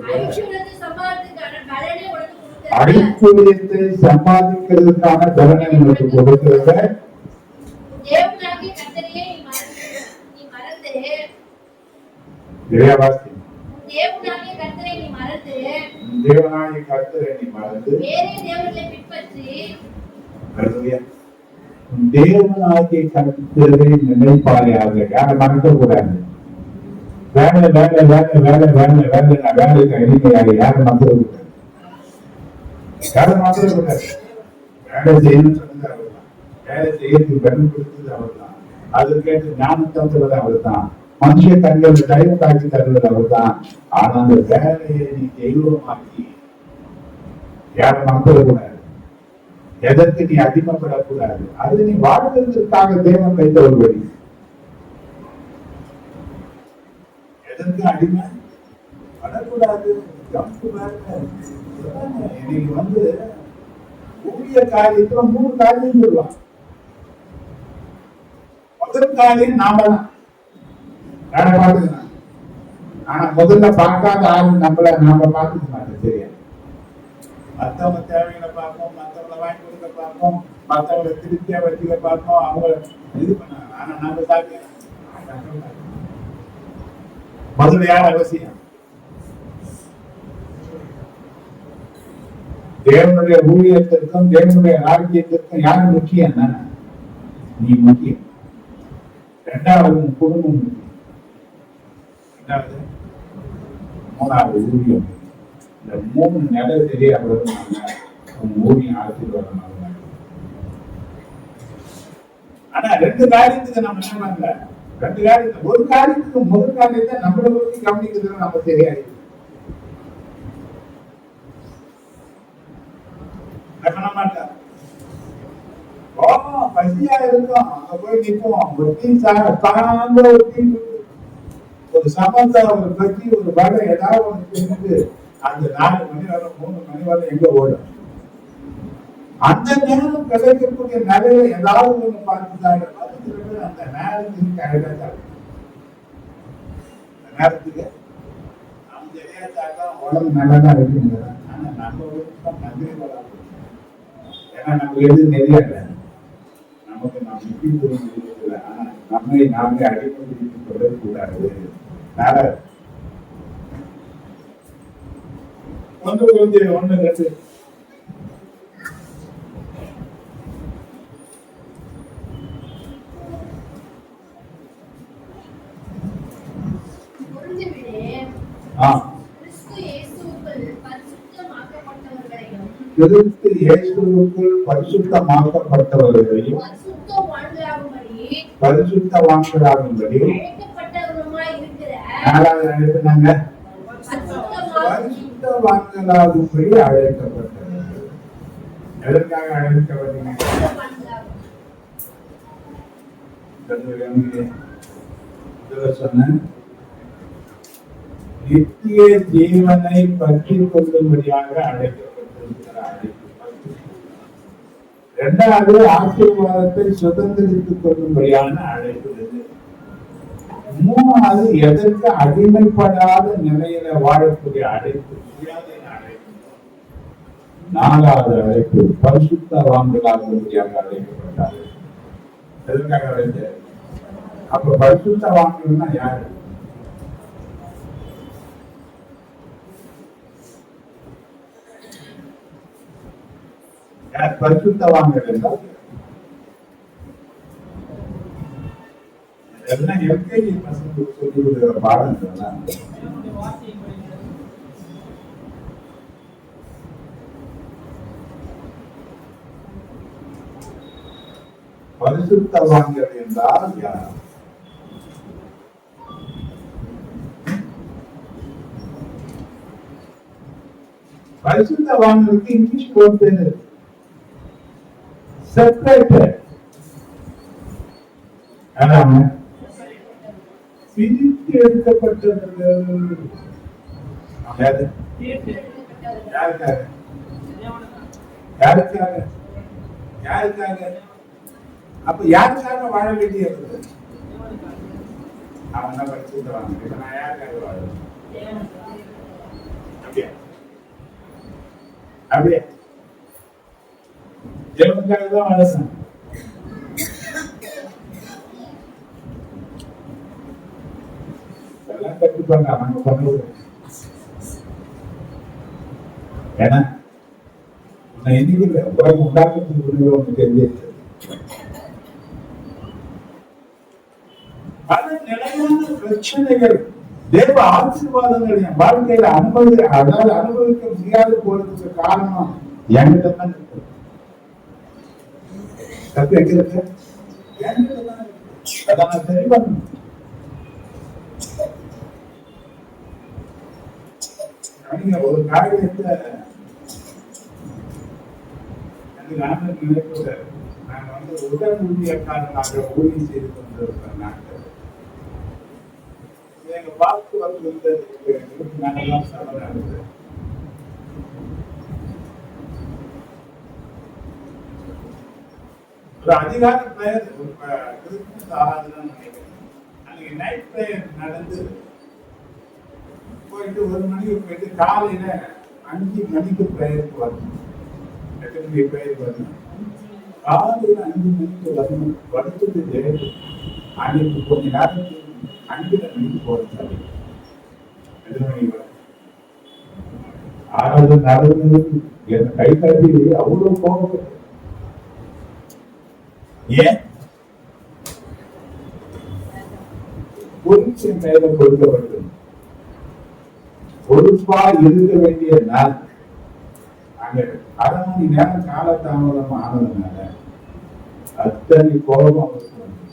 ஐஸ்வர்யத்தை சம்பாதிக்கிறதுக்கான பலனை உனக்கு கொடுக்கிறத தேவனாகிய கர்த்தரை நீ மறந்து தேவனாகிய கர்த்தரை நினைப்பாயாக. யாரை மறக்க கூடாது. வேலை வேலை வேலை வேலை வேலை வேலை வேலைக்கு அடிமையாக யாரை மறக்க கூடாது. யாரை மறக்க கூடாது. வேலை செய்யணும்னு சொன்னது அவர் தான். வேலை செய்யறதுக்கு பலன் கொடுத்தது அவர் தான். அதுக்கேற்ற ஞானம் தந்துவது அவர் தான். மனுஷ கண்கள் டைம் காட்சி தருவது அவர் தான். ஆனா அந்த வேலையை நீ தெய்வமாக்கி யாரை மறந்துடக்கூடாது. எதற்கு நீ அடிமைப்படக்கூடாது. அது நீ வாழ்வதற்காக தேவன் வைத்த ஒரு வழி. எதற்கு அடிமை படக்கூடாது. இன்னைக்கு ஊழிய காரியத்துல 3 காரியம் சொல்லுவான். முதல் காரியம் நாம தான் வேலை பார்த்துக்கலாம். ஆனா முதல்ல பார்க்காத ஆள் நாம பார்த்துக்க மாட்டோம். சரியா? மத்தவங்க தேவைகளை பார்ப்போம், மத்தவங்களை வாங்கி கொடுக்க பார்ப்போம், மத்தவங்களை திருப்தியா வச்சுக்க பார்ப்போம், அவங்க இது பண்ணாங்க. ஆனா நாம சாப்பிட முதல்ல யார் அவசியம்? தேவனுடைய ஊழியத்திற்கும் தேவனுடைய ராஜ்யத்திற்கும் யார் முக்கியம்? நீ முக்கியம். 2வது குடும்பம் முக்கியம். 2வது 3வது ஊழியம். இந்த 3 நிலை தெரியாத ஊழியம் ஆசீர்வாதம். ஆனா 2 காரியத்துக்கு நம்ம என்ன பண்ணல. 2 காரியத்துக்கு ஒரு காரியத்துக்கு முதல் காரியத்தை நம்மளை பற்றி கவனிக்கிறது நம்ம தெரியாது. பண்ண மாட்டேன். பசியா இருக்கும், அங்க போய் நிற்போம். ஒரு டீ சாங்க, ஒரு டீ, ஒரு சமோசா, ஒரு பஜ்ஜி, ஒரு வடை, ஏதாவது ஒன்று தின்னு அந்த 4 மணி வரை 3 மணி வரை எங்க ஓடும். அந்த நேரம் கிடைக்கக்கூடிய நிலையில ஏதாவது ஒண்ணு பார்த்துட்டாங்க. அந்த நேரத்துக்கு கிடைக்காது. நேரத்துக்கு நம்ம தெரியாதா உடம்பு நல்லதான் இருக்குங்க. ஆனா நம்ம வீட்டுக்கு நன்றி வராது. ஏன்னா நமக்கு எது தெரியாது. நமக்கு நாம் முக்கியத்துவம் இல்லை. ஆனா நம்மை நாமே அடிமைப்படுத்திக் கொள்ளக்கூடாது. ஒன்று 2 கிறிஸ்து இயேசுவுக்குள் பரிசுத்தமாக்கப்பட்டவர்களையும் பரிசுத்தவான்களாகும்படி 4வது அழைப்புனாங்க பரிசுத்தவான்களாகும்படி அழைக்கப்பட்டது. எதற்காக அழைக்கப்பட்டீங்க? சொன்ன நித்திய ஜீவனை பற்றி கொள்ளும்படியாக அழைக்கப்பட்டிருக்கிற அழைப்பு. இரண்டாவது, ஆசீர்வாதத்தை சுதந்திரித்துக் கொள்ளும்படியான அழைப்பு. மூணாவது, எதற்கு அடிமைப்படாத நிலையில வாழக்கூடிய அழைப்பு. நாலாவது அழைப்பு, பரிசுத்தவான்களாகும்படியாக அழைக்கப்பட்டார்கள். எதற்காக அழைப்பு? அப்ப பரிசுத்தவான்கள்னா யாரு? யார் பரிசுத்தவான்கள் என்றால்? எல்லாம் எல்கேஜி பசங்களுக்கு சொல்லி கொடுக்கிற பாடங்கள். பரிசுத்தவான்கள் என்றால் யார்? பரிசுத்தவான்களுக்கு இங்கிலீஷ் கோட் பேரு செப்பரேட்டட். பிரித்து எடுக்கப்பட்டவர்கள். யாருக்காக? யாருக்காக? யாருக்காக? அப்ப யாருக்காக வாழ வேண்டியது? அவன் தான் பரிசுத்தவான். இப்ப நான் யாருக்காக வாழணும்? அப்படியா? அப்படியே தேவனுக்காக தான் வாழணும். எல்லாம் கற்றுப்பாங்க அவங்க பண்ணுவது. ஏன்னா நான் இன்னைக்கு உலகம் உண்டாக்கத்துக்கு ஒன்று தெரிஞ்சிருக்கு. பல நிலையான பிரச்சனைகள், தேவ ஆசீர்வாதங்கள் என் வாழ்க்கையில அனுபவிக்க முடியாது போறதுக்கு காரணம் என்கிட்ட தான் இருக்கு. தப்பு எங்க இருக்கு? என்கிட்ட தான் இருக்கு. அதான் நான் சரி பண்ணணும். ஒரு காரியத்தை எனக்கு ஆனந்த் நினைக்கிறார். நான் உடல் ஊழியக்காரனாக ஊழியம் செய்து கொண்டிருக்கிறேன். நாங்கள் எங்க பார்த்து வந்து நாங்கெல்லாம் சபை நடந்தது. ஒரு அதிகார பிரேயர், ஒரு கிறிஸ்துமஸ் ஆராதனை நினைக்கிறேன். அன்னைக்கு நைட் பிரேயர் நடந்து போயிட்டு 1 மணிக்கு போயிட்டு காலையில 5 மணிக்கு பிரேயருக்கு வரணும். எத்தனை மணிக்கு பிரேயருக்கு வரணும்? காலையில 5 மணிக்கு வரணும். படுத்துட்டு அன்னைக்கு கொஞ்ச நேரத்துக்கு 5 மணிக்கு போறது. எத்தனை மணிக்கு வரும்? 6 நடந்து என் கை காட்டி அவ்வளவு கோபம். ஏன்? பொருட்சின் கையில கொடுக்கப்பட்டது. பொறுப்பா இருக்க வேண்டிய நாள் அங்க 1/2 மணி நேரம் காலதாமதம் ஆனதுனால அத்தனை கோபம் அவருக்கு வந்து.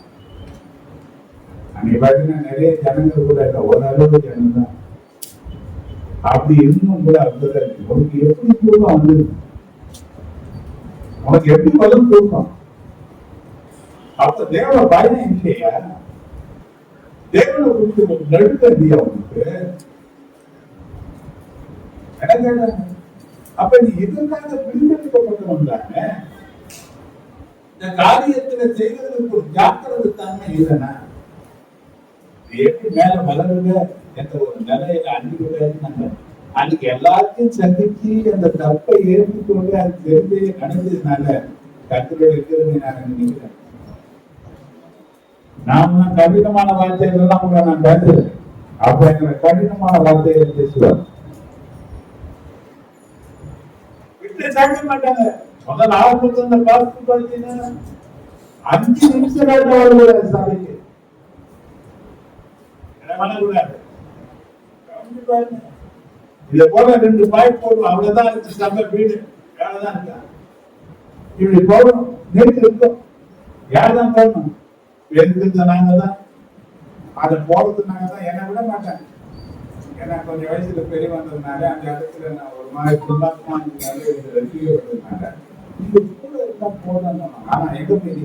அன்னைக்கு பார்த்தீங்கன்னா நிறைய ஜனங்கள் கூட இல்லை, ஓரளவு ஜனம் தான். அப்படி இருந்தும் கூட அப்படிதான் இருக்கு. உனக்கு எப்படி தூக்கம் வந்து, உனக்கு எப்படி வரும் தூக்கம்? அப்ப தேவ பயம் இல்லையா? தேவனை குறித்து ஒரு நடுக்கதியா உனக்கு? அப்ப நீ இதற்காக பிரித்தெடுக்கப்பட்டவன் தானே. இந்த காரியத்துல செய்வதற்கு ஒரு ஜாக்கிரதை தன்மை இல்லைன்னா எப்படி மேல வளருங்க என்ற ஒரு நிலையில அன்றைக்கு அன்னைக்கு எல்லாத்தையும் சந்திச்சு அந்த தப்பை ஏற்றுக்கொண்டு அது தெரிஞ்சே நடந்ததுனால கர்த்தருடைய இருக்கிறது நான் நினைக்கிறேன். நாம கடினமான வார்த்தைகள் எல்லாம் கூட நான் பேசுறேன். அப்ப எங்களை கடினமான வார்த்தைகளை பேசுவார். சாக்க மாட்டாங்க. முதல் ஆரம்பத்துல இந்த பார்த்து பார்த்தீங்கன்னா 5 நிமிஷம் வருவாரு சபைக்கு. பண்ணக்கூடாது. இத போல 2 பாயிண்ட் போடுவோம். அவ்வளவுதான் இருக்கு சபை, வீடு வேலைதான் இருக்கா. இப்படி போகணும். நேற்று இருக்கும். யார்தான் போடணும்? எடுத்து நாங்க தான். அதை போறது நாங்க தான். என்ன விட மாட்டேன். ஏன்னா கொஞ்சம் வயசுல பெரிய வந்ததுனால அந்த இடத்துல நான் ஒரு மாதிரி துல்லாக்கமா வந்ததுனால இது கூட இருந்தா போடணும். ஆனா எங்க போய்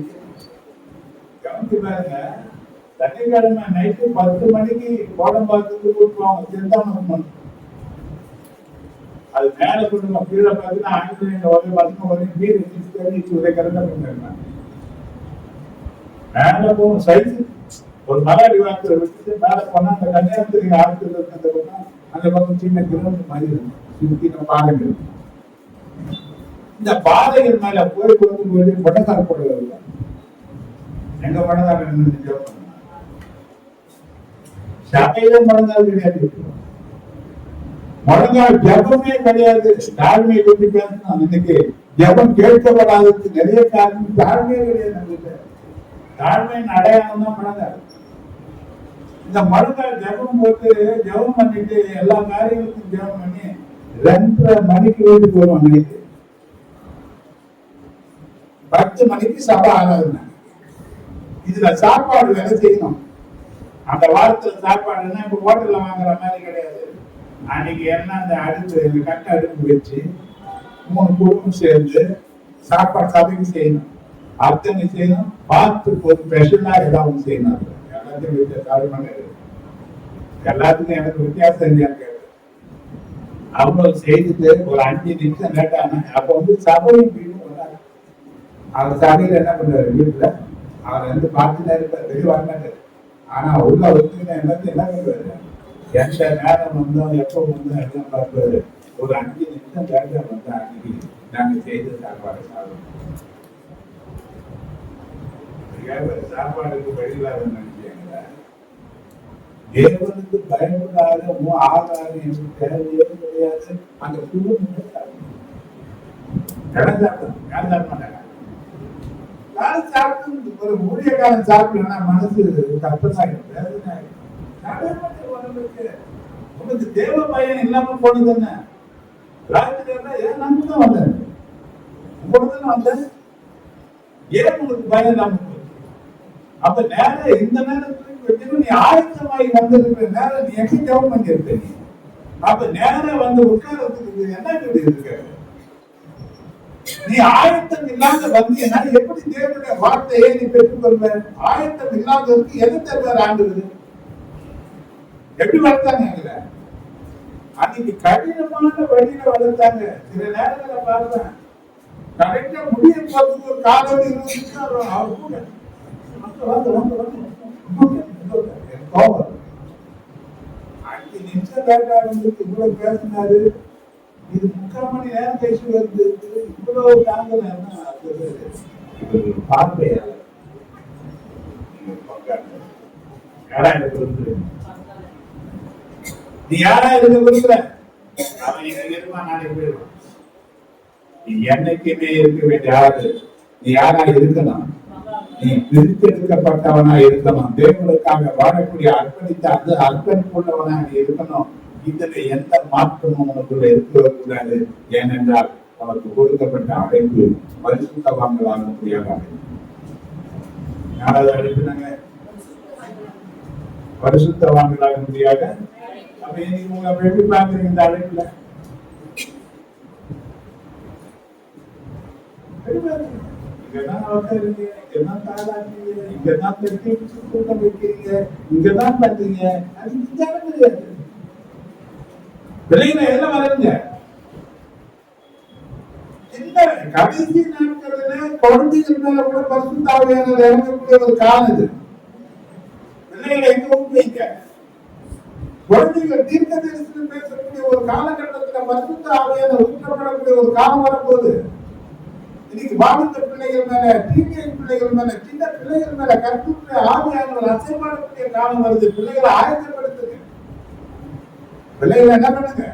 கவனிச்சு பாருங்க, சனிக்கிழமை நைட்டு 10 மணிக்கு கோடம்பாக்கத்துக்கு கூட்டுவாங்க திருத்தாம. அது மேல கொண்டு கீழே பார்த்தீங்கன்னா ஆங்கிலேயர் வந்து பசங்க வந்து வீடு வச்சு கரெக்டா பண்ணிருக்காங்க. மேல போகும் சைஸ் ஒரு மலையடி வாரத்தை விட்டுட்டு மேல போனா அந்த கன்னியாகுமரி ஆற்றுல இருக்கிறத போனா அந்த பக்கம் சின்ன கிலோமீட்டர் மாதிரி இருக்கும். சுத்தி பாதைகள், இந்த பாதைகள் மேல போய் போது பட்டக்கார போடுறது எங்க பட்டக்கார சபையில முழங்கால் கிடையாது. முழங்கால் ஜபமே கிடையாது. தாழ்மையை பற்றி பேசணும். இன்னைக்கு ஜபம் கேட்கப்படாததுக்கு நிறைய காரணம் தாழ்மையே கிடையாது. நம்மகிட்ட தாழ்மையின் அடையாளம் தான் முழங்கால். இந்த முழங்கால் ஜபம் போட்டு ஜபம் பண்ணிட்டு எல்லா காரியங்களுக்கும் ஜபம் பண்ணி 2:30 மணிக்கு வீட்டுக்கு வருவோம். நைட்டு 10 மணிக்கு சபை ஆராதனை. இதுல சாப்பாடு வேலை செய்யணும். அந்த வாரத்துல சாப்பாடுன்னா இப்ப ஹோட்டல்ல வாங்குற மாதிரி கிடையாது. அன்னைக்கு என்ன அந்த அடுப்பு கட்ட அடுப்பு வச்சு 3 குடும்பம் சேர்ந்து சாப்பாடு சபைக்கு செய்யணும். அர்த்தனை செய்யணும். பார்த்து ஒரு ஸ்பெஷலா ஏதாவது செய்யணும். எல்லாத்தையும் வித்தியாசம் எல்லாத்துக்கும் எனக்கு வித்தியாசம் இல்லையான்னு கேட்கு. அவ்வளவு செய்துட்டு ஒரு 5 நிமிஷம் லேட்டான அப்ப வந்து சபையும் வீடும் வராது. அவர் சபையில என்ன பண்றாரு, வீட்டுல அவர் வந்து பார்த்துட்டா இருப்பார், வெளியே வரமாட்டாரு. ஆனா உள்ள வந்து எல்லாத்தையும் என்ன பண்றாரு, எந்த நேரம் வந்தோம் எப்போ வந்தோம் எல்லாம் பார்ப்பாரு. ஒரு 5 நிமிஷம் லேட்டா வந்தா அன்னைக்கு நாங்க செய்த சாப்பாடு சாப்பிடுவோம். சாப்பாடுக்கு வழியில்லாத நினைச்சீங்களா? தேவனுக்கு பயப்படாத ஆகாரம் என்று தேவையே கிடையாது. அந்த குடும்பம் ஒரு ஊழியக்காரன் சாப்பிடலன்னா மனசு கஷ்டமாயிடும், வேதனை ஆயிடும். உனக்கு தேவ பயம் இல்லாம போனதுன்னு ராத்திரி ஏன் நம்பதான் வந்தேன், உங்களுக்கு வந்தேன், ஏன் உங்களுக்கு பயம் இல்லாம போச்சு? அப்ப நேரம் இந்த நேரத்துக்கு நீ ஆயத்தமாயி வந்திருக்கிற நேரம் நீ எங்க ஜெபம் பண்ணிருக்க? நீ அப்ப நேரம் வந்து உட்காரத்துக்கு என்ன இருக்க? நீ ஆயத்தம் இல்லாத வந்தீங்கன்னா எப்படி தேவனுடைய வார்த்தையை நீ பெற்றுக்கொள்வ? ஆயத்தம் இல்லாதவருக்கு எது தருவார் ஆண்டுவது? எப்படி வளர்த்தாங்க? அன்னைக்கு கடினமான வழியில வளர்த்தாங்க. சில நேரங்களை பார்ப்பேன், கரெக்டா முடிய போறதுக்கு ஒரு காலம் 20 நிமிஷம் அவர் கூட கோபம் 5 நிமிஷம் லேட்டா வந்து இவ்வளவு பேசினாரு. இது 3/4 மணி நேரம் பேசி வருது. இவ்வளவு தாங்கல பார்வையாளர் நீ யாரா இருக்க விரும்புற? அவன் இருமா நாளைக்கு போயிடுவான். நீ என்னைக்குமே இருக்க வேண்டிய ஆளு. நீ யாரா இருக்கணும்? நீ பிரித்தெடுக்கப்பட்டவனா இருக்கணும். தேவனுக்காக வாழக்கூடிய அர்ப்பணித்த அந்த அர்ப்பணிப்புள்ளவனா நீ இருக்கணும். இதுல எந்த மாற்றமும் உனக்குள்ள இருக்கக்கூடாது. ஏனென்றால் உனக்கு கொடுக்கப்பட்ட அழைப்பு பரிசுத்தவான்களாக முடியாத யாராவது அழைப்புனாங்க? பரிசுத்தவான்களாக முடியாத. அப்ப இன்னைக்கு உங்க எப்படி பாக்குறீங்க இந்த அழைப்புல? இங்கதான் உட்காருங்க, இங்கதான் தாளாக்குறீங்க, இங்கதான் தட்டி கூட்டம் வைக்கிறீங்க, இங்கதான் பண்றீங்க. அது கிடையாது. விலையில எல்லாம் வளருங்க. இந்த கடைசி நாட்களில குழந்தைகள் மேல கூட பரிசுத்த ஆவியானவர் இறங்கக்கூடிய ஒரு காலம் இது. விலையில எங்க வைக்க குழந்தைகள் தீர்க்க தரிசனம் பேசக்கூடிய ஒரு காலகட்டத்துல பரிசுத்த ஆவியானவர் ஊற்றப்படக்கூடிய ஒரு காலம் வரப்போகுது. இன்னைக்கு வாலிப பிள்ளைகள் மேல, டீனேஜ் பிள்ளைகள் மேல, சின்ன பிள்ளைகள் மேல கற்புடைய ஆவியானவர் அசைவாடக்கூடிய காலம் வருது. பிள்ளைகளை ஆயத்தப்படுத்துங்க. பிள்ளைகளை என்ன பண்ணுங்க?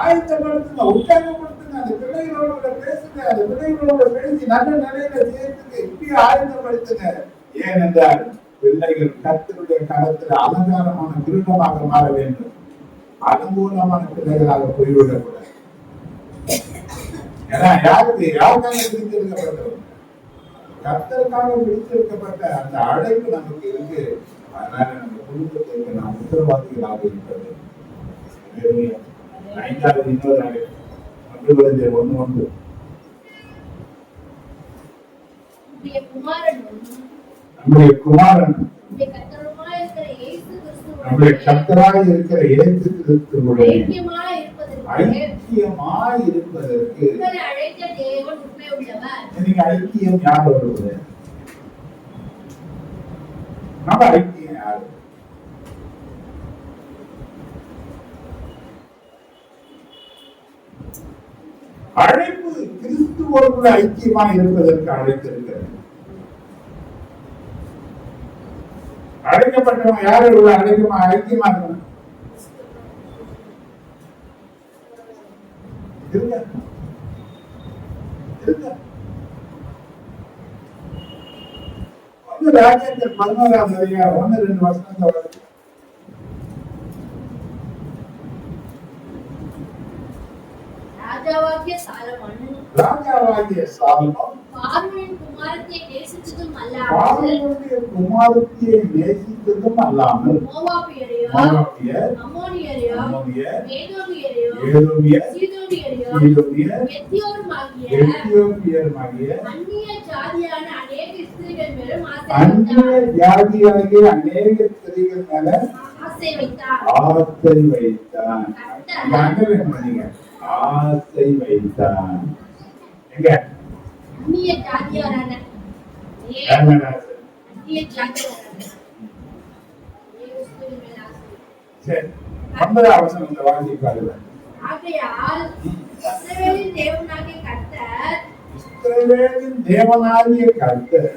ஆயத்தப்படுத்துங்க, உற்சாகப்படுத்துங்க. அந்த பிள்ளைகளோட பேசுங்க. அந்த பிள்ளைகளோட பேசி நல்ல நிலையில சேர்த்துங்க. இப்படி ஆயத்தப்படுத்துங்க. ஏனென்றால் பிள்ளைகள் கர்த்தருடைய கரத்தில் அலங்காரமான கிரீடமாக மாற வேண்டும். அனுகூலமான பிள்ளைகளாக போய்விடக்கூடாது. ஏன்னா யாருக்காக பிடித்திருக்கப்பட்டவர்? கர்த்தருக்காக பிடித்திருக்கப்பட்ட அந்த அழைப்பு நமக்கு இருக்கு. அதனால நம்ம குடும்பத்திற்கு நாம் உத்தரவாதிகளாக இருப்பது. 5வது இன்னொரு அழைப்பு 1:1 நம்முடைய குமாரன் நம்முடைய கர்த்தராய் இருக்கிற இயேசு கிறிஸ்துவுடைய ஐக்கியமாய் இருப்பதற்கு ஐக்கியமாய் இருப்பதற்கு உங்களை அழைத்த தேவன் உண்மை உள்ளவர். நீங்க ஐக்கியம் யார் வருவது? நம்ம ஐக்கியம் யாரு? அழைப்பு கிறிஸ்துவோடு ஐக்கியமா இருப்பதற்கு அழைத்திருக்கிறது. அழைக்கப்பட்டவங்க யாரு ஐக்கியமா இருக்கணும்? ராஜேந்திரன் 11ஆம் அதிகாரம் 1-2 வசனத்தை வருது. ராஜாவாகிய சாலமோன் பார்வோனின் குமாரத்தியை நேசித்ததும் அல்லாமல் மோவாபியரையோ அம்மோனியரையோ ஏதோமியரையோ சீதோனியரையோ எத்தியோப்பியருமாகிய அந்நிய ஜாதியான அநேக ஸ்திரீகள் மேலும் ஆசை வைத்தார். ஆசை வைத்தான். எங்க அந்நிய ஜாதியாரான சரி 9ஆம் வசனத்தை வாசி பாருங்க. ஆகையால் இஸ்ரவேலின் தேவனாகிய கர்த்தர்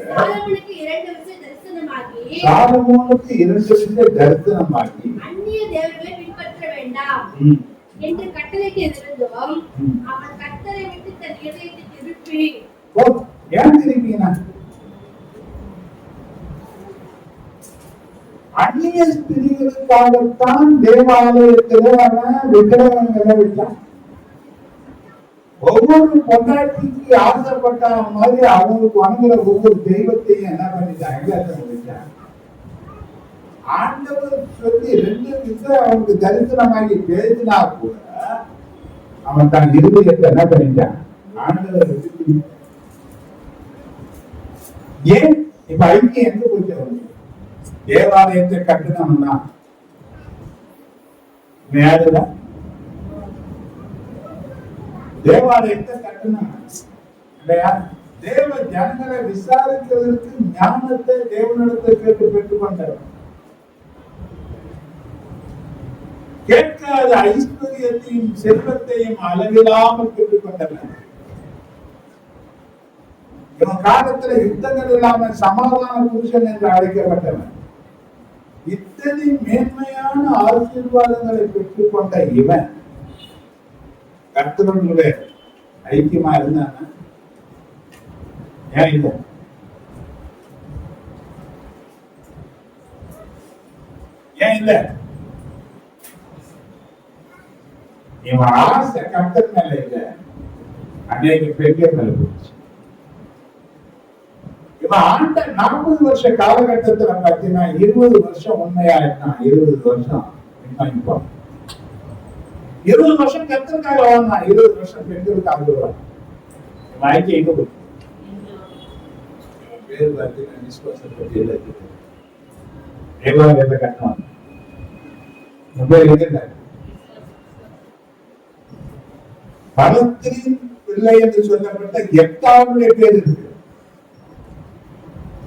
சாலமோனுக்கு 2 வருஷம் தரிசனமாகி அந்நிய தேவர்களை பின்பற்ற வேண்டாம் என்று கட்டளைக்கு இருந்தும் அவன் கர்த்தரை விட்டு தன் இதயத்தை திருப்பி ஏன் திருப்பினா அந்நிய ஸ்திரீகளுக்காகத்தான் தேவாலயத்தில் அவன் விக்கிரகங்களை விட்டான். ஒவ்வொரு பொண்டாட்டிக்கு ஆசைப்பட்ட மாதிரி அவங்களுக்கு வணங்குற ஒவ்வொரு தெய்வத்தையும் என்ன பண்ணிட்டாங்க? ஆண்டவர் சொல்லி 2 விஷயம் அவனுக்கு தரிசனமாகி பேசினா கூட அவன் தன் இருதயத்தை என்ன பண்ணிட்டான்? ஆண்டவர் ஏன் இப்ப ஐக்கியம் எங்க போயிட்டு தேவாலயத்தை கட்டினோம்னா மேலதான் தேவாலயத்தை கட்டணும் இல்லையா? தேவ ஜனங்களை விசாரிக்கிறதுக்கு ஞானத்தை தேவனிடத்தை கேட்டு பெற்றுக் கொண்டார். கேட்காத ஐஸ்வர்யத்தையும் செல்வத்தையும் அளவில்லாமல் பெற்றுக் கொண்டவர். இவன் காலத்துல யுத்தங்கள் இல்லாமல் சமாதான புருஷன் என்று அழைக்கப்பட்டவன். இத்தனை மேன்மையான ஆசீர்வாதங்களை பெற்றுக் கொண்ட இவன் கர்த்தருடைய ஐக்கியமா இருந்தானா? ஏன் இல்லை? ஏன் இல்லை? இவன் ஆசை கர்த்தர் மேல இல்ல, அநேக பெண்கள் மேல போச்சு. இவன் ஆண்ட 40 வருஷ காலகட்டத்துல பார்த்தீங்கன்னா 20 வருஷம் உண்மையா இருந்தான், 20 வருஷம் பின்வாங்கிப்பான். 20 வருஷம் கர்த்தருக்காக வாழ்ந்தான், 20 வருஷம் பெண்களுக்காக வாழ்ந்தான். வாழ்க்கை எங்க போச்சு? பேர் பார்த்தீங்கன்னா விசுவாசத்தை தேவாலயத்தை கட்டணும். பேர் எங்க? பலத்தின் பிள்ளை என்று சொல்லப்பட்ட 8ஆவது பேர் இருக்கு.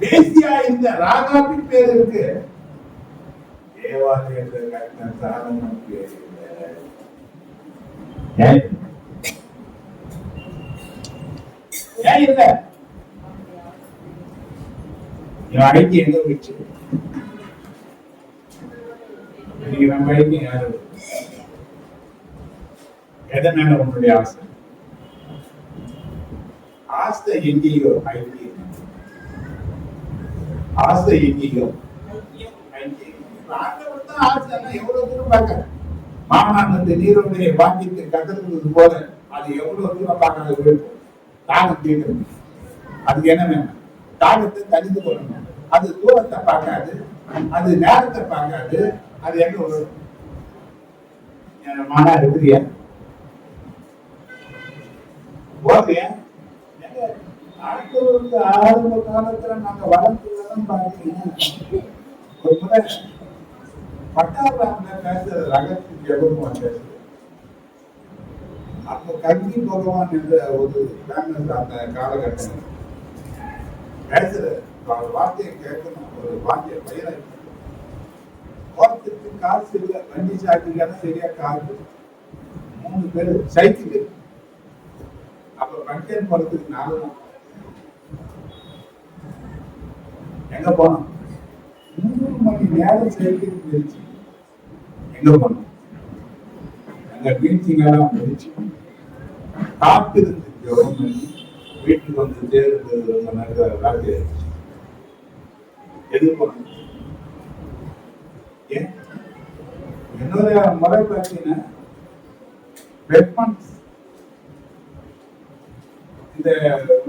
தேசியா இந்த ராகாவின் பேர் இருக்கு. தேவாலயத்தை கட்டின சாலமோன் பேர் இல்லை. ஏன் இல்ல? இவன் ஐக்கியம் எங்க போயிடுச்சு? நம்ம ஐக்கியம் யாரு? எதனால உன்னுடைய ஆசை? ஆசை எங்கேயோ ஐக்கியம், ஆசை எங்கேயோ எவ்வளவு தூரம் பார்க்க மாமனார் நீரோடைய வாங்கிட்டு கதறது போல அது எவ்வளவு தூரம் பார்க்க தாகம் தீர்க்கணும். அதுக்கு என்ன வேணும்? தாகத்தை தனித்து கொள்ளணும். அது தூரத்தை பார்க்காது, அது நேரத்தை பார்க்காது. அது எங்க வரும்? மானா இருக்கிறியா? ஓகே, ஆண்டவருக்கு ஆரம்ப காலத்துல நாங்க வளர்த்துதான் பாத்தீங்கன்னா பட்டாபிராம பேசுற ரகத்துக்கு எவ்வளவு பேசுது. அப்ப கல்வி பகவான் என்ற ஒரு ஃபேமஸ் அந்த காலகட்டம் பேசுற வார்த்தையை கேட்கணும். ஒரு வார்த்தையை பயிரை போறதுக்கு காசு இல்லை, வண்டி சாட்டிக்கான சரியா காசு, 3 பேர் சைக்கிள். அப்ப பங்கேன் போறதுக்கு 4 நாள் எங்க போனோம்? 3 மணி நேரம் சைக்கிள் போயிடுச்சு. எங்க போனோம்? அங்க மீட்டிங் எல்லாம் போயிடுச்சு. காத்திருந்து ஜெபம் பண்ணி வீட்டுக்கு வந்து சேர்ந்து எது போனோம்? ஏன் இன்னொரு முறை பார்த்தீங்கன்னா இந்த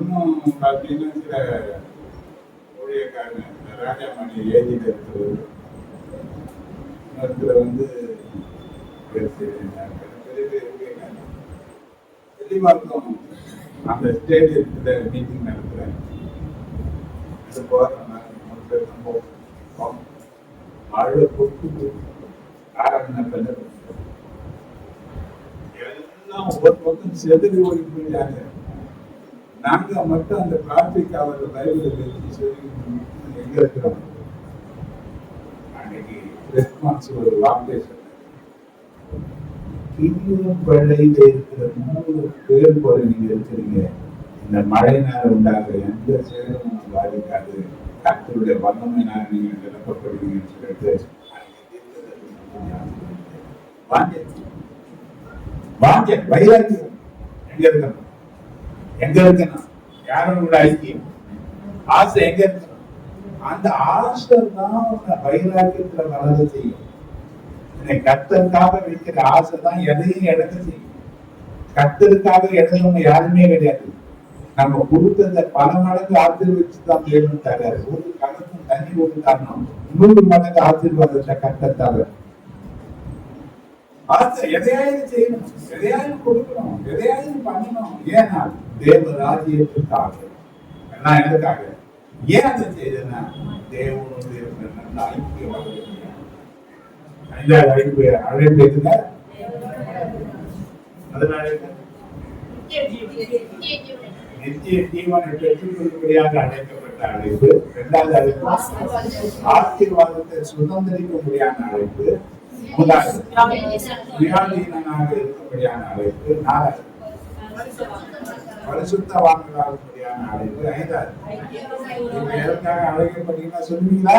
இன்னும் பார்த்தீங்கன்னா சில ஊழியக்காரங்க ராஜாமணி எழுதிட்டு இருக்கிறது வந்து தெளிவாக்கும் அந்த ஸ்டேடியத்துல மீட்டிங் நடத்துறேன். இது போறோம், 3 பேர் போவோம். மழை கொட்டு காரணம் எல்லாம் ஒரு பக்கம் செதுறி ஓடி போயிட்டாங்க. நாங்க மட்டும் அந்த டிராபிக் அவர்கள் ரயில்வே வச்சு எங்க இருக்கிறோம். அன்னைக்கு ரெஸ்பான்ஸ் ஒரு வார்த்தை சொன்னேன். பள்ளியில இருக்கிற 3 பேர் போல நீங்க இருக்கிறீங்க. இந்த மழை நேரம் உண்டாக எந்த சேரும் பாதிக்காது, கர்த்தருடைய வல்லமை நாள் நீங்க நிரப்பப்படுவீங்கன்னு சொல்லிட்டு வைராக்கியம் எங்க இருக்கணும்? எங்க இருக்கணும்? யாரோட ஐக்கியம் ஆசை எங்க இருக்கணும்? அந்த ஆசை தான் வைராக்கியத்துல வளர செய்யும். கர்த்தருக்காக வைக்கிற ஆசை தான் எதையும் எடுக்க செய்யும். கர்த்தருக்காக எடுக்கணும் யாருமே கிடையாது. நம்ம கொடுத்த பல மடங்கு ஆசீர்வதிச்சு தான் தேவன் தராரு. ஒரு கணக்கும் தண்ணி ஒன்று தரணும், 100 மடங்கு ஆசீர்வாதத்தை கர்த்தர். ஆசை எதையாவது செய்யணும், எதையாவது கொடுக்கணும், எதையாவது பண்ணணும். ஏன்னா தேவ ராஜ்யத்துக்காக. எல்லாம் எதுக்காக? ஏன் அதை செய்தேன்னா தேவனுடைய நல்ல ஐக்கியம் வளர்க்க. அழைப்பு எதுங்க? அதனால நித்திய ஜீவனை பெற்றுக்கொள்ளும்படியாக அழைக்கப்பட்ட அழைப்பு. 2வது அழைப்பு ஆசீர்வாதத்தை சுதந்திரிக்கும்படியான அழைப்பு. 3வது சுயாதீனனாக இருக்கும்படியான அழைப்பு. 4வது பரிசுத்தவான்களாகும்படியான அழைப்பு. 5வது இப்ப எதற்காக அழைக்கப்பட்டீங்கன்னா சொல்லுவீங்களா?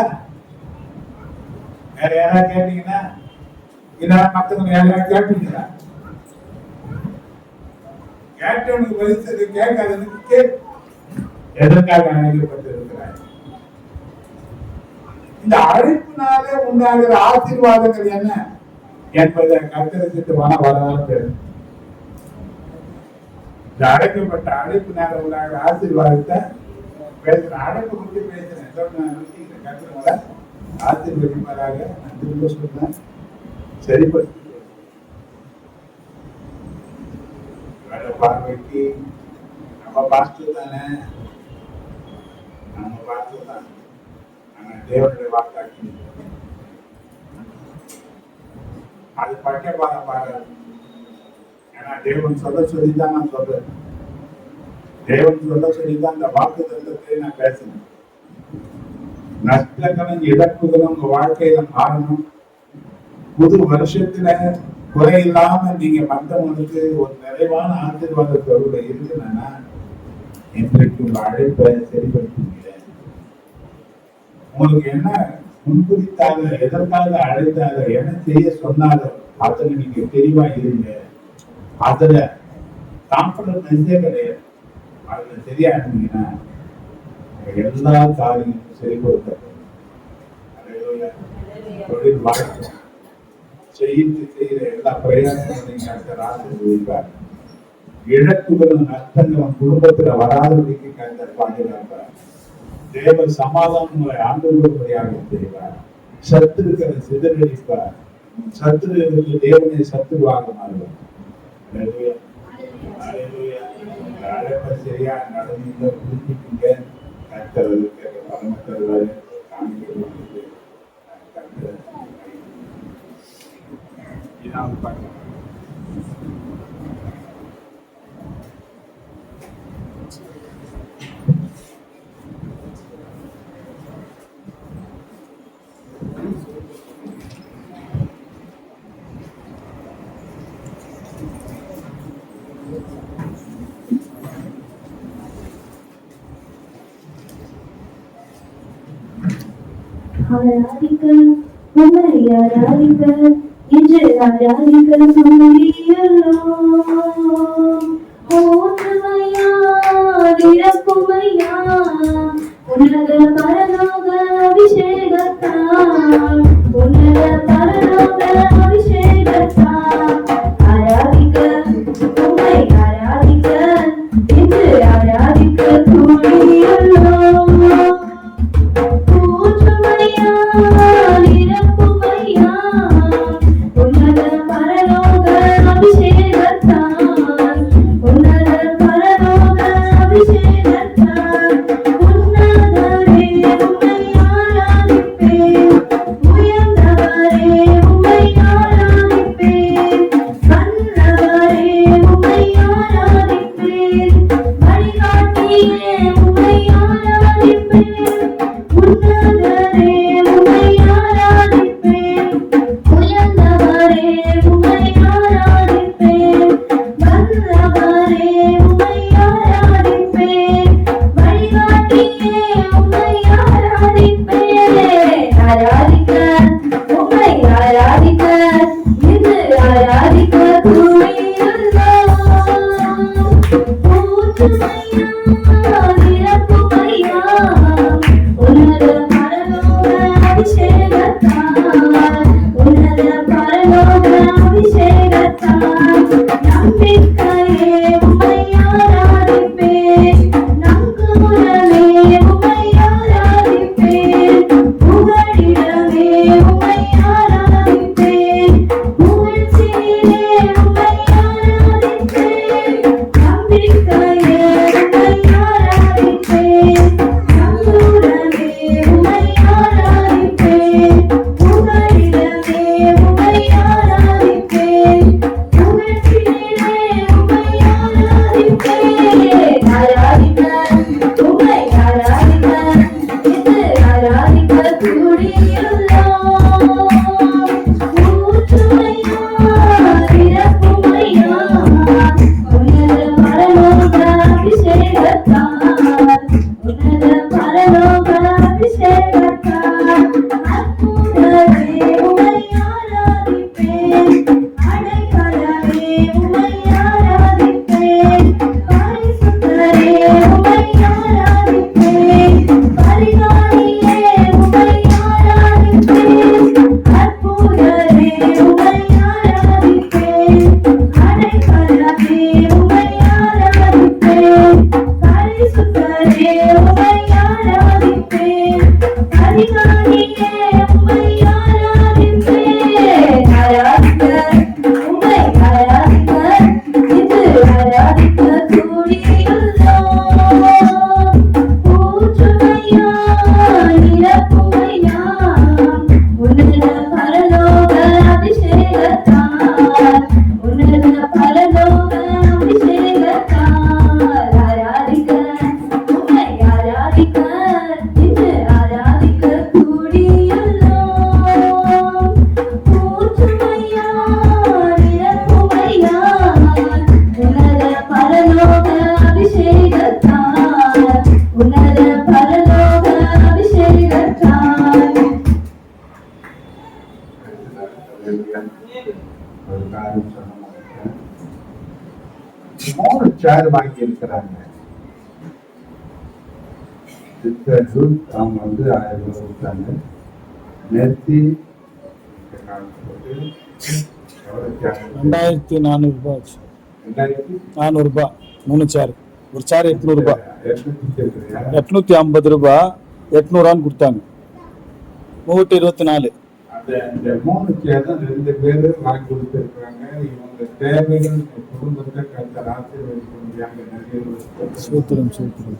வேற யாராவது கேட்டீங்கன்னா இல்ல மத்தவங்க யாராவது கேட்டீங்களா? கேட்டவனுக்கு பதில் கேட்காதனுக்கு கேட்க எதற்காக அழைக்கப்பட்டிருக்கிறார்? இந்த அழைப்பினாலே உண்டாகிற ஆசீர்வாதங்கள் என்ன என்பதை கர்த்தருக்கு வரலாறு. இந்த அழைக்கப்பட்ட அழைப்பினால உண்டாகிற ஆசீர்வாதத்தை பேசுற அழைப்பு குறித்து பேசுறேன். கர்த்தரை ஆசீர்வதிப்பதாக நான் திரும்ப சொன்னேன். சரிப்படுத்தி பார்வைக்கு நம்ம பாஸ்டர் தானே, நம்ம பாஸ்டர் தான். நம்ம தேவனுடைய வாக்காக்கி அது பட்ட பாரு. ஏன்னா தேவன் சொல்ல சொல்லிதான் நான் சொல்றேன். தேவன் சொல்ல சொல்லிதான் அந்த வாக்கு தத்துவத்தை நான் பேசுறேன். நஷ்டங்களும் இழப்புகளும் உங்க வாழ்க்கையில மாறணும். புது வருஷத்துல குறையில்லாம நீங்க மற்றவங்களுக்கு ஒரு நிறைவான ஆசீர்வாதத்தோட இருக்குன்னா இன்றைக்கு உங்க அழைப்பை சரிப்படுத்துங்க. உங்களுக்கு என்ன முன்குறித்தாக எதற்காக அழைத்தாக என்ன செய்ய சொன்னாலும் அதுல நீங்க தெளிவா இருங்க. அதுல கான்பிடன்ஸே கிடையாது. அதுல சரியா இருந்தீங்கன்னா எல்லா காரியமும் சரிப்படுத்த தொழில் வாழ்க்கை செய்கிற எல்லா பிரயாசங்களையும் ஆசீர்வதிப்பார். இழப்புகளும் நஷ்டங்களும் குடும்பத்துல வராதபடிக்கு கர்த்தர் பாதுகாப்பார். தேவ சமாதானம் ஆண்டு கொள்ளும்படியாக செய்வார். சத்துருக்களை சிதறடிப்பார். சத்துருக்களுக்கு தேவனை சத்துருவாக மாறுவார். அழைப்பை சரியா நடந்தீங்க, புரிஞ்சுக்கீங்க. கர்த்தர் பரம தருவாரு. நாம் பார்க்கலாம். ஆராதிக்க உம்மை ஆராதிக்க இன்று ஆராதிக்க சொல்லியுள்ளோம். போற்றுமையா நிரப்புமையா உன்னத பரலோக அபிஷேகத்தால் உன்னத பரலோக அபிஷேகத்தால் ஆராதிக்க உம்மை ஆராதிக்க இன்று ஆராதிக்க சொல்லியுள்ளோம். போற்றுமையா நிரப்புமையா உன்னத பரலோக அபிஷேகத்தால் உன்னத பரலோக அபிஷேகத்தால் உன்னதரே உம்மை ஆராதிப்பேன் உயர்ந்தவரே உம்மை ஆராதிப்பேன் வல்லவரே உம்மை ஆராதிப்பேன் வழிகாட்டியே உம்மை ஆராதிப்பேன் உன்னதரே உம்மை ஆராதிப்பேன் உயர்ந்தவரே உம்மை ஆராதிப்பேன் வல்லவரே உம்மை ஆராதிப்பேன் வழிகாட்டியே உம்மை ஆராதிப்பேன். ஆராதிக்க உம்மை ஆராதிக்க இன்று ஆராதிக்க கூடியுள்ளோம். போற்றுமையா நிரப்புமையா உன்னத பரலோக அபிஷேகத்தால் உன்னத பரலோக அபிஷேகத்தால் நம்பிக்கையே உம்மை ஆராதிப்பேன் நங்கூரமே உம்மை ஆராதிப்பேன் புகழிடமே உம்மை ஆராதிப்பேன் புகழ்ச்சியிலே உம்மை ஆராதிப்பேன் நம்பிக்கையே உம்மை ஆராதிப்பேன் நங்கூரமே உம்மை ஆராதிப்பேன் புகழிடமே உம்மை ஆராதிப்பேன் புகழ்ச்சியிலே உம்மை ஆராதிப்பேன். ஆராதிக்க உம்மை ஆராதிக்க இன்று ஆராதிக்க கூடியுள்ளோம். போற்றுமையா நிரப்புமையா உன்னத பரலோக அபிஷேகத்தால் உன்னத பரலோக அபிஷேகத்தால் அற்புதமே உம்மை ஆராதிப்பேன் அடைக்கலமே உம்மை ஆராதிப்பேன் பரிசுத்தரே உம்மை ஆராதிப்பேன் பரிகாரியே உம்மை ஆராதிப்பேன் அற்புதரே உம்மை ஆராதிப்பேன் அடைக்கலமே உம்மை ஆராதிப்பேன் பரிசுத்தரே உம்மை ஆராதிப்பேன் பரிகாரியே உம்மை ஆராதிப்பேன். ஆராதிக்க உம்மை ஆராதிக்க இன்று ஆராதிக்க கூடியுள்ளோம். போற்றுமையா நிரப்புமையா உன்னத பரலோக அபிஷேகத்தால் உன்னத பரலோக அபிஷேகத்தால் ஆராதிக்க உம்மை ஆராதிக்க இன்று ஆராதிக்க கூடியுள்ளோம். போற்றுமையா நிரப்புமையா உன்னத பரலோக அபிஷேகத்தால் உன்னத பரலோக அபிஷேகத்தால் ஒரு காரியம் சொல்ல மாட்டேன். 3 சேர் வாங்கி இருக்கிறாங்க. அவங்க வந்து 1000 ரூபாய் கொடுத்தாங்க. நிறுத்தி போட்டு எவ்வளவு சேர்? 2400 ரூபாய் ஆச்சு. 2400 ரூபாய் 3 சேர். ஒரு சேர் 800 ரூபாய். 850 ரூபாய் 800 கொடுத்தாங்க. 324. அந்த 3 சேர் தான் 2 பேர் வாங்கி கொடுத்துருக்காங்க. இவங்க தேவைகள் குடும்பத்தை கர்த்தர் ஆசீர்வதிக்கும்படியாக நிறைய சூத்திரம் சூத்திரம்.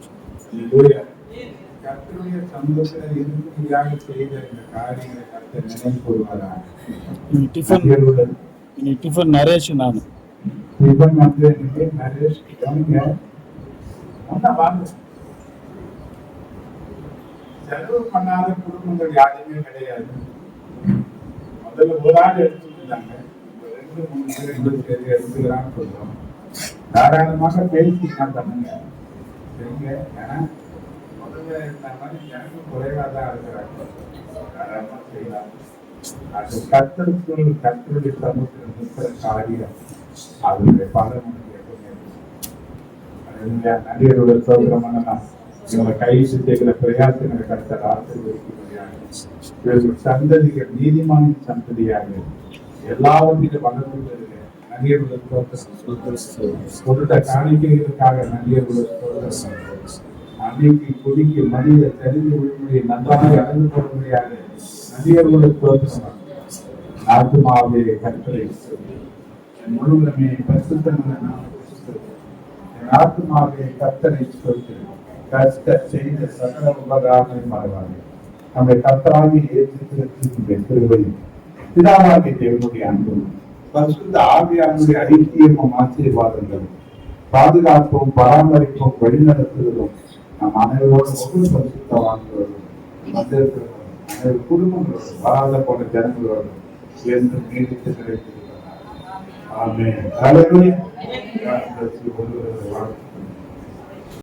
கர்த்தருடைய சந்தோஷத்தில் இருக்கும்படியாக செய்த இந்த காரியங்களை கர்த்தர் நினைவு கூறுவாராக. இன்னைக்கு டிஃபன் நரேஷ் நான். இவன் வந்து இன்னைக்கு நரேஷ் கவனிங்க. ஒண்ணா வாங்க. செலவு பண்ணாத குடும்பங்கள் யாருமே கிடையாது. முதல்ல ஒரு ஆள் எடுத்துக்கிட்டாங்க, 2-3 பேர் எடுத்துக்கிறான்னு சொல்றோம். தாராளமாக பேசி நான் பண்ணுங்க, சரிங்க. ஏன்னா முதல்ல இந்த மாதிரி எனக்கு குறைவா தான் இருக்கிறாங்க, தாராளமா செய்யலாம். அது கர்த்தருடைய சமூகத்தில் நிற்கிற காரியம், அதனுடைய பலன் நடிகருடைய சோதரமான இவங்களை கைது செய்கிற பிரயாசங்களை கர்த்தர் ஆசீர்வதிக்கும்படியாக சந்ததிகள் நீதிமான சந்ததியாக எல்லாவற்றிலும் வளர்ந்து நடிகருடைய கொடுத்த காணிக்கைகளுக்காக நடிகருடைய அன்னைக்கு குடிக்கு மனித தெரிந்து விடுமுறை நன்றாக அடைந்து போட முடியாது. நடிகர்களுடைய ஆத்மாவே கர்த்தரை முழுவதுமே பரிசுத்தமான ஆத்மாவே கர்த்தரை சொல்லு. கர்த்தர் செய்த சகல உபகாரங்களை மறவாது. நம்முடைய கர்த்தராகி ஏற்றுவதை பிதாவாகிய தேவனுடைய அன்பு பரிசுத்த ஆவியானுடைய ஐக்கியமும் ஆசீர்வாதங்களும் பாதுகாப்பும் பராமரிப்பும் வழிநடத்துவதும் நம் அனைவரோடு ஒவ்வொரு பரிசுத்தவான்களோடும் வந்திருக்கிறோம், அனைவரு குடும்பங்களோடும் வராத போன ஜனங்களோடும் என்று நீடித்து கிடைத்திருக்கிறார். ஆமென். ஹல்லேலூயா. வாழ்த்து